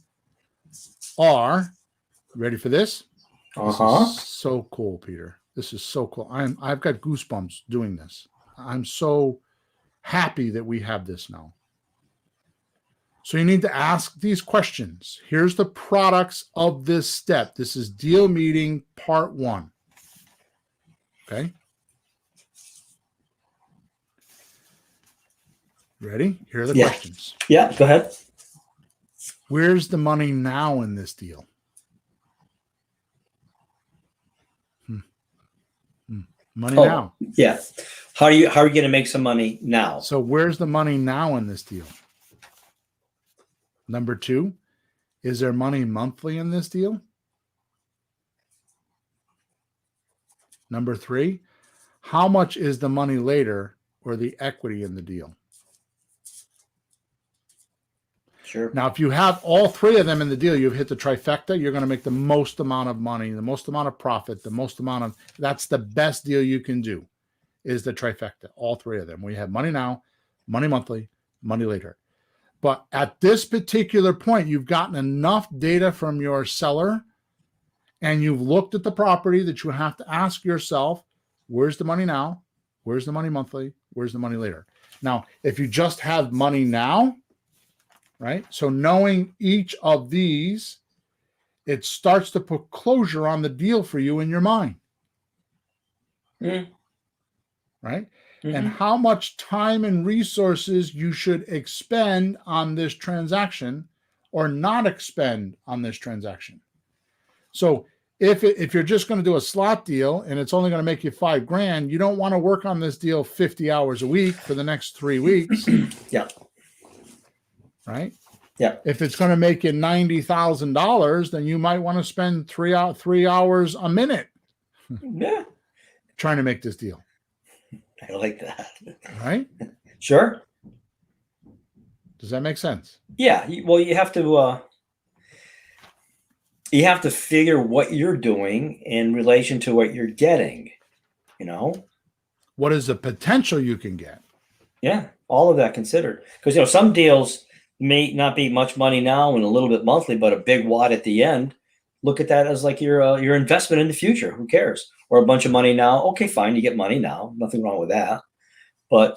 are, ready for this? This is so cool, Peter. This is so cool. I've got goosebumps doing this. I'm so happy that we have this now. So you need to ask these questions. Here's the products of this step. This is deal meeting part 1. Okay. Ready? Here are the questions. Yeah, go ahead. Where's the money now in this deal? Money now. Yeah. How are you going to make some money now? So where's the money now in this deal? Number 2, is there money monthly in this deal? Number 3, how much is the money later or the equity in the deal? Sure. Now, if you have all 3 of them in the deal, you've hit the trifecta. You're going to make the most amount of money, the most amount of profit, that's the best deal you can do, is the trifecta, all 3 of them. We have money now, money monthly, money later. But at this particular point, you've gotten enough data from your seller and you've looked at the property that you have to ask yourself, where's the money now? Where's the money monthly? Where's the money later? Now, if you just have money now, right? So knowing each of these, it starts to put closure on the deal for you in your mind. Right? And how much time and resources you should expend on this transaction or not expend on this transaction. So if you're just going to do a slot deal and it's only going to make you $5,000, you don't want to work on this deal 50 hours a week for the next 3 weeks. Yeah. Right? Yeah. If it's going to make you $90,000, then you might want to spend 3 hours a minute. Yeah. Trying to make this deal. I like that. Right? Sure. Does that make sense? Yeah. Well, you have to figure what you're doing in relation to what you're getting, What is the potential you can get? Yeah. All of that considered. Because, some deals may not be much money now and a little bit monthly, but a big wad at the end. Look at that as like your investment in the future. Who cares? Or a bunch of money now. Okay, fine. You get money now. Nothing wrong with that. But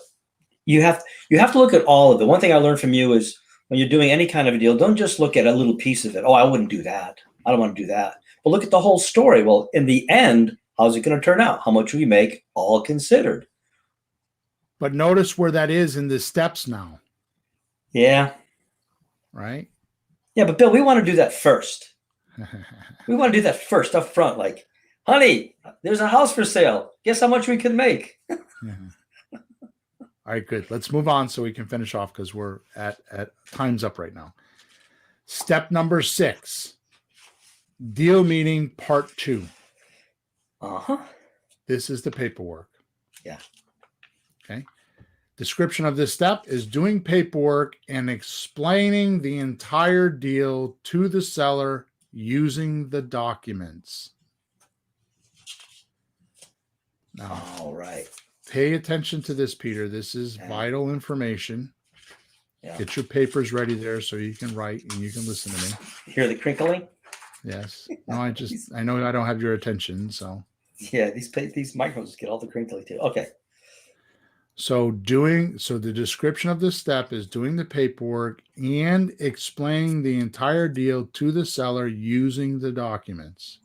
you have to look at all of it. One thing I learned from you is when you're doing any kind of a deal, don't just look at a little piece of it. Oh, I wouldn't do that. I don't want to do that. But look at the whole story. Well, in the end, how's it going to turn out? How much will we make? All considered. But notice where that is in the steps now. Yeah. right? Yeah, but Bill, we want to do that first. We want to do that first up front. Like, honey, there's a house for sale. Guess how much we can make? All right, good. Let's move on so we can finish off because we're at time's up right now. Step number 6, deal meeting part 2. Uh-huh. This is the paperwork. Yeah. Okay. Description of this step is doing paperwork and explaining the entire deal to the seller using the documents. Now, All right. pay attention to this, Peter. This is vital information. Yeah. Get your papers ready there so you can write and you can listen to me. Hear the crinkling? Yes. No, I know I don't have your attention, so. Yeah, these microphones get all the crinkling too. Okay. So the description of this step is doing the paperwork and explaining the entire deal to the seller using the documents.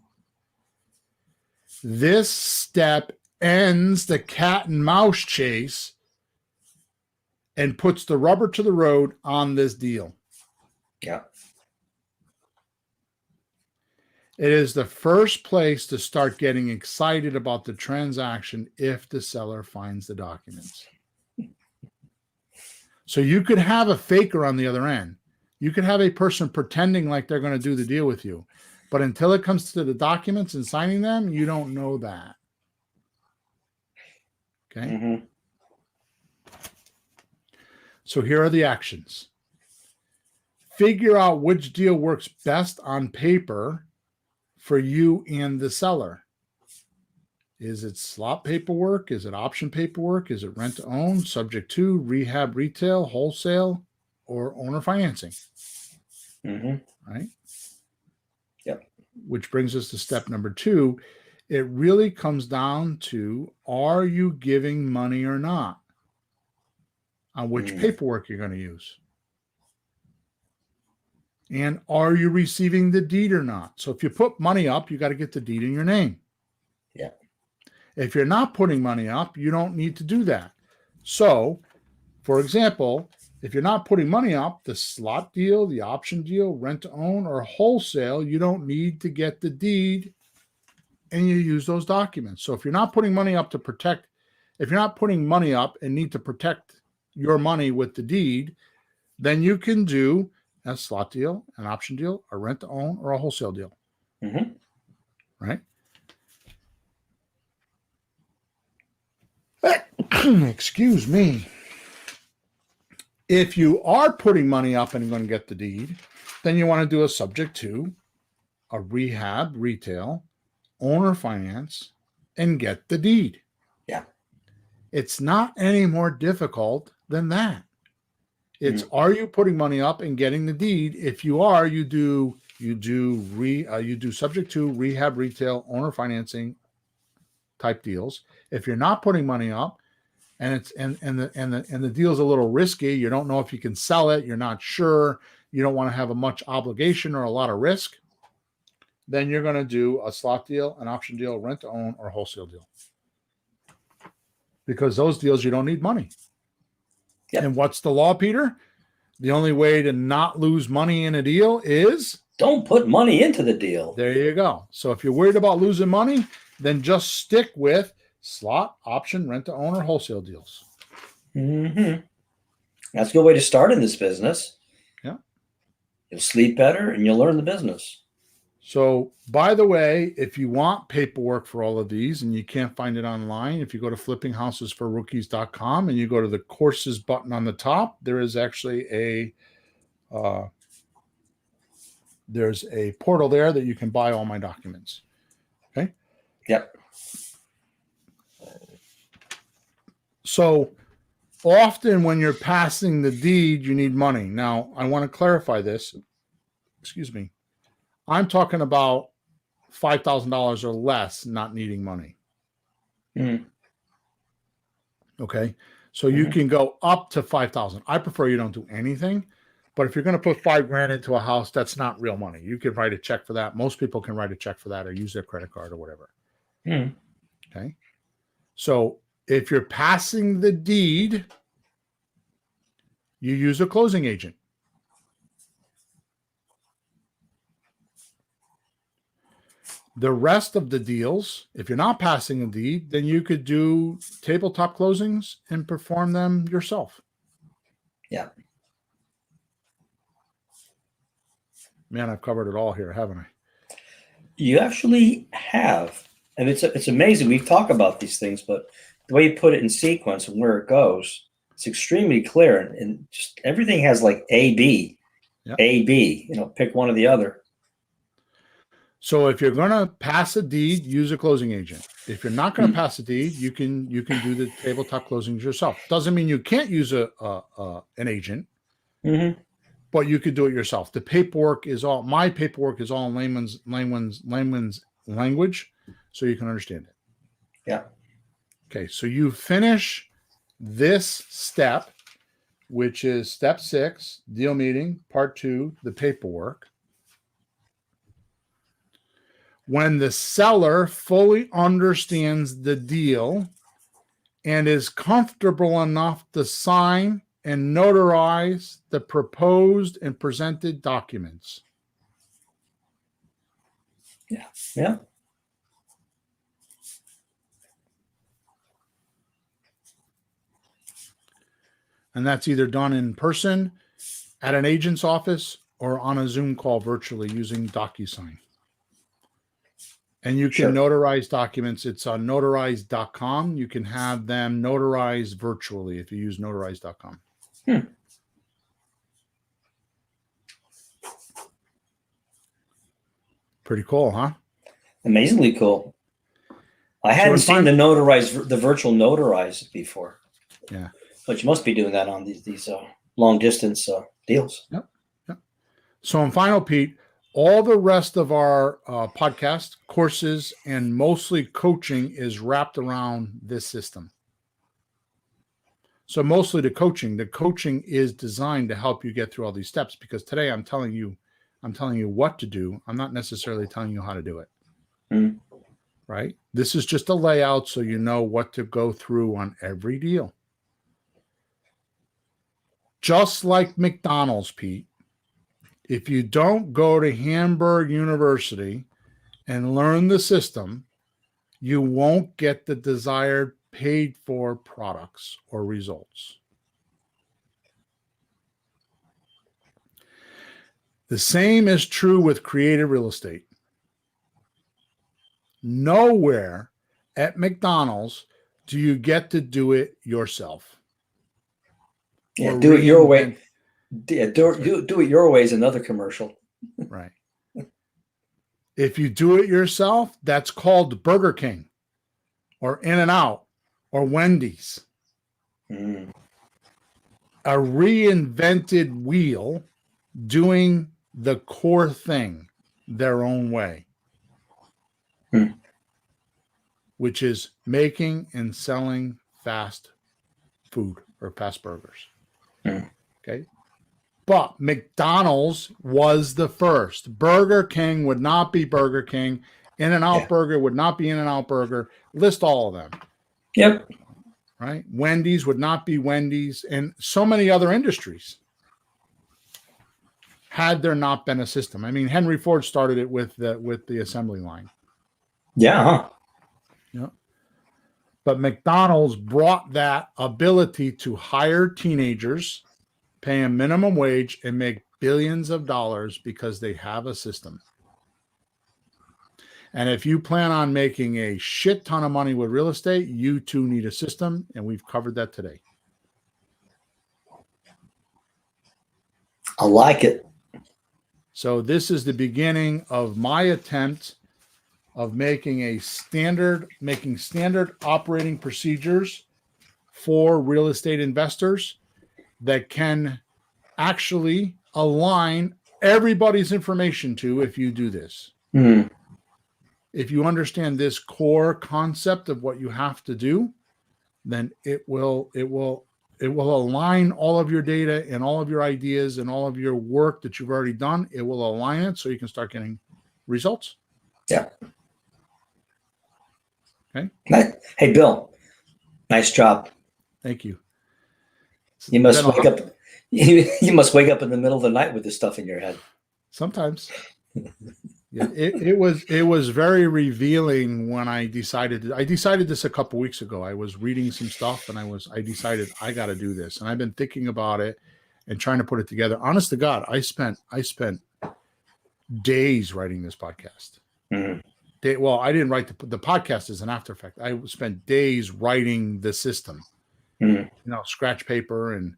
This step ends the cat and mouse chase and puts the rubber to the road on this deal. Yeah. It is the first place to start getting excited about the transaction if the seller finds the documents. So you could have a faker on the other end. You could have a person pretending like they're going to do the deal with you. But until it comes to the documents and signing them, you don't know that. Okay? Mm-hmm. So here are the actions. Figure out which deal works best on paper for you and the seller. Is it slot paperwork? Is it option paperwork? Is it rent to own, subject to, rehab, retail, wholesale, or owner financing? Mm-hmm. Right? Yep. Which brings us to step number 2. It really comes down to, are you giving money or not? On which paperwork you're going to use. And are you receiving the deed or not? So if you put money up, you got to get the deed in your name. Yeah. If you're not putting money up, you don't need to do that. So, for example, if you're not putting money up, the slot deal, the option deal, rent to own, or wholesale, you don't need to get the deed and you use those documents. So if you're not putting money up if you're not putting money up and need to protect your money with the deed, then you can do a slot deal, an option deal, a rent to own, or a wholesale deal. Mm-hmm. Right? Excuse me. If you are putting money up and going to get the deed, then you want to do a subject to, a rehab, retail, owner finance, and get the deed. Yeah. It's not any more difficult than that. It's are you putting money up and getting the deed? If you are, you do subject to, rehab, retail, owner financing type deals. If you're not putting money up and the deal's a little risky, you don't know if you can sell it, you're not sure, you don't want to have a much obligation or a lot of risk, then you're going to do a slot deal, an option deal, rent to own, or wholesale deal. Because those deals you don't need money. Yep. And what's the law, Peter? The only way to not lose money in a deal is don't put money into the deal. There you go. So if you're worried about losing money, then just stick with slot, option, rent to own, or wholesale deals. Mm-hmm. That's a good way to start in this business. Yeah. You'll sleep better and you'll learn the business. So, by the way, if you want paperwork for all of these and you can't find it online, if you go to flippinghousesforrookies.com and you go to the courses button on the top, there is actually there's a portal there that you can buy all my documents. Okay? Yep. So, often when you're passing the deed, you need money. Now, I want to clarify this. Excuse me. I'm talking about $5,000 or less not needing money. Mm. Okay. So you can go up to 5,000. I prefer you don't do anything, but if you're going to put $5,000 into a house, that's not real money. You can write a check for that. Most people can write a check for that or use their credit card or whatever. Mm. Okay. So if you're passing the deed, you use a closing agent. The rest of the deals, if you're not passing a deed, then you could do tabletop closings and perform them yourself. Yeah. Man, I've covered it all here, haven't I? You actually have. And it's amazing. We talk about these things, but the way you put it in sequence and where it goes, it's extremely clear. And just everything has like A, B, Yep. A, B, pick one or the other. So if you're going to pass a deed, use a closing agent. If you're not going to pass a deed, you can do the tabletop closings yourself. Doesn't mean you can't use an agent, but you could do it yourself. The paperwork is all my paperwork is all in layman's language, so you can understand it. Yeah. Okay, so you finish this step, which is step 6, deal meeting, part 2, the paperwork. When the seller fully understands the deal and is comfortable enough to sign and notarize the proposed and presented documents. Yeah. Yeah. And that's either done in person at an agent's office or on a Zoom call virtually using DocuSign. And you can notarize documents. It's on notarize.com. You can have them notarized virtually if you use notarize.com. Pretty cool, huh? Amazingly cool. I hadn't seen the virtual notarize before. Yeah. But you must be doing that on these long distance deals. Yep. So in final, Pete, all the rest of our podcast, courses, and mostly coaching is wrapped around this system. So mostly the coaching is designed to help you get through all these steps, because today I'm telling you what to do. I'm not necessarily telling you how to do it. Right? This is just a layout so you know what to go through on every deal. Just like McDonald's, Pete. If you don't go to Hamburg University and learn the system, you won't get the desired paid for products or results. The same is true with creative real estate. Nowhere at McDonald's do you get to do it yourself. Yeah, do it your way. Yeah, do it your way is another commercial. Right. If you do it yourself, that's called Burger King or In-N-Out or Wendy's. A reinvented wheel doing the core thing their own way, which is making and selling fast food or fast burgers. Okay. But McDonald's was the first. Burger King would not be Burger King. In-N-Out Burger would not be In-N-Out Burger. List all of them. Yep. Right? Wendy's would not be Wendy's, and so many other industries had there not been a system. I mean, Henry Ford started it with the assembly line. Yeah. Yeah. But McDonald's brought that ability to hire teenagers, pay a minimum wage, and make billions of dollars because they have a system. And if you plan on making a shit ton of money with real estate, you too need a system, and we've covered that today. I like it. So this is the beginning of my attempt of making standard operating procedures for real estate investors that can actually align everybody's information to if you do this. If you understand this core concept of what you have to do, then it will align all of your data and all of your ideas and all of your work that you've already done. It will align it so you can start getting results. Yeah. Okay. Hey, Bill, nice job. Thank you. You must You must wake up in the middle of the night with this stuff in your head. Sometimes. Yeah, it was very revealing when I decided this a couple weeks ago. I was reading some stuff and I decided I got to do this, and I've been thinking about it and trying to put it together. Honest to God, I spent days writing this podcast. Mm-hmm. Well, I didn't write the podcast as an after effect. I spent days writing the system, Mm-hmm. Scratch paper and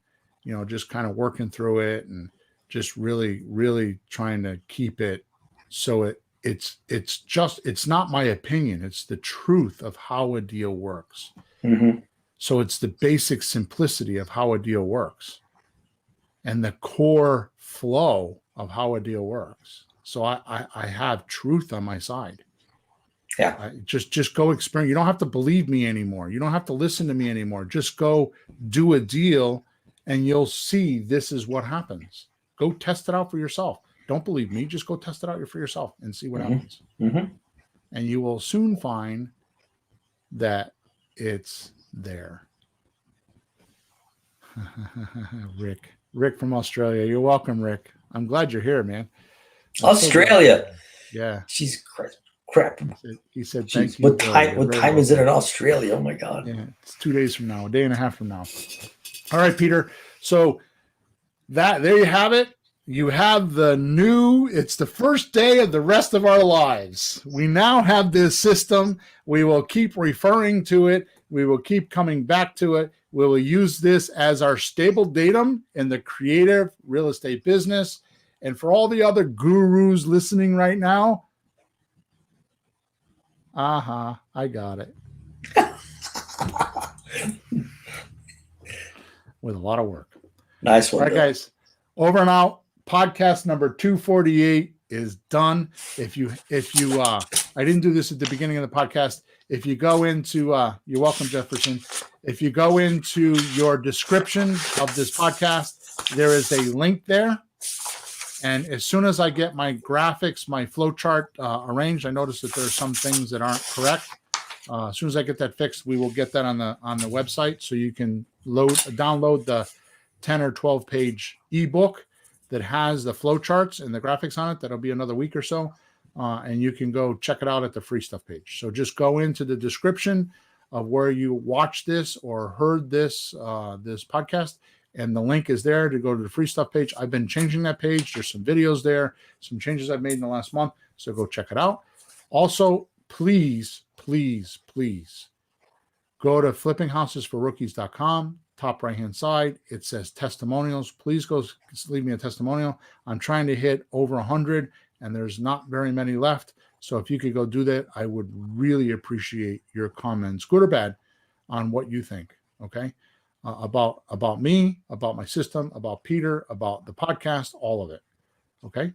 just kind of working through it and just really, really trying to keep it so it's not my opinion. It's the truth of how a deal works. Mm-hmm. So it's the basic simplicity of how a deal works and the core flow of how a deal works. So I have truth on my side. Yeah. Just go experience. You don't have to believe me anymore. You don't have to listen to me anymore. Just go do a deal and you'll see this is what happens. Go test it out for yourself. Don't believe me. Just go test it out for yourself and see what happens. Mm-hmm. And you will soon find that it's there. Rick from Australia. You're welcome, Rick. I'm glad you're here, man. Australia. Yeah. She's crap. He said thank you. What time is it in Australia? Oh my God. Yeah, it's 2 days from now, a day and a half from now. All right, Peter. So there you have it. You have it's the first day of the rest of our lives. We now have this system. We will keep referring to it. We will keep coming back to it. We will use this as our stable datum in the creative real estate business. And for all the other gurus listening right now, I got it. With a lot of work. Nice one. All right, guys. Over and out. Podcast number 248 is done. If you I didn't do this at the beginning of the podcast. If you go into you're welcome, Jefferson. If you go into your description of this podcast, there is a link there. And as soon as I get my graphics, my flow chart arranged, I noticed that there are some things that aren't correct. As soon as I get that fixed, we will get that on the website, so you can download the 10 or 12 page ebook that has the flow charts and the graphics on it. That'll be another week or so, and you can go check it out at the free stuff page. So just go into the description of where you watched this or heard this podcast, and the link is there to go to the free stuff page. I've been changing that page. There's some videos there, some changes I've made in the last month. So go check it out. Also, please go to flippinghousesforrookies.com. Top right-hand side, it says testimonials. Please go leave me a testimonial. I'm trying to hit over 100, and there's not very many left. So if you could go do that, I would really appreciate your comments, good or bad, on what you think. Okay. About me, about my system, about Peter, about the podcast, all of it. Okay.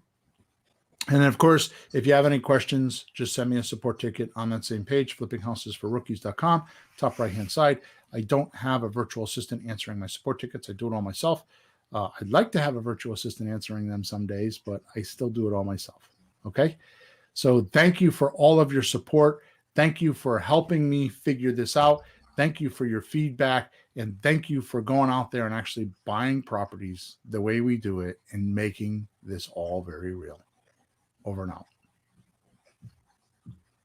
And then, of course, if you have any questions, just send me a support ticket on that same page, flippinghousesforrookies.com, top right-hand side. I don't have a virtual assistant answering my support tickets. I do it all myself. I'd like to have a virtual assistant answering them some days, but I still do it all myself. Okay. So thank you for all of your support. Thank you for helping me figure this out. Thank you for your feedback. And thank you for going out there and actually buying properties the way we do it and making this all very real. Over and out.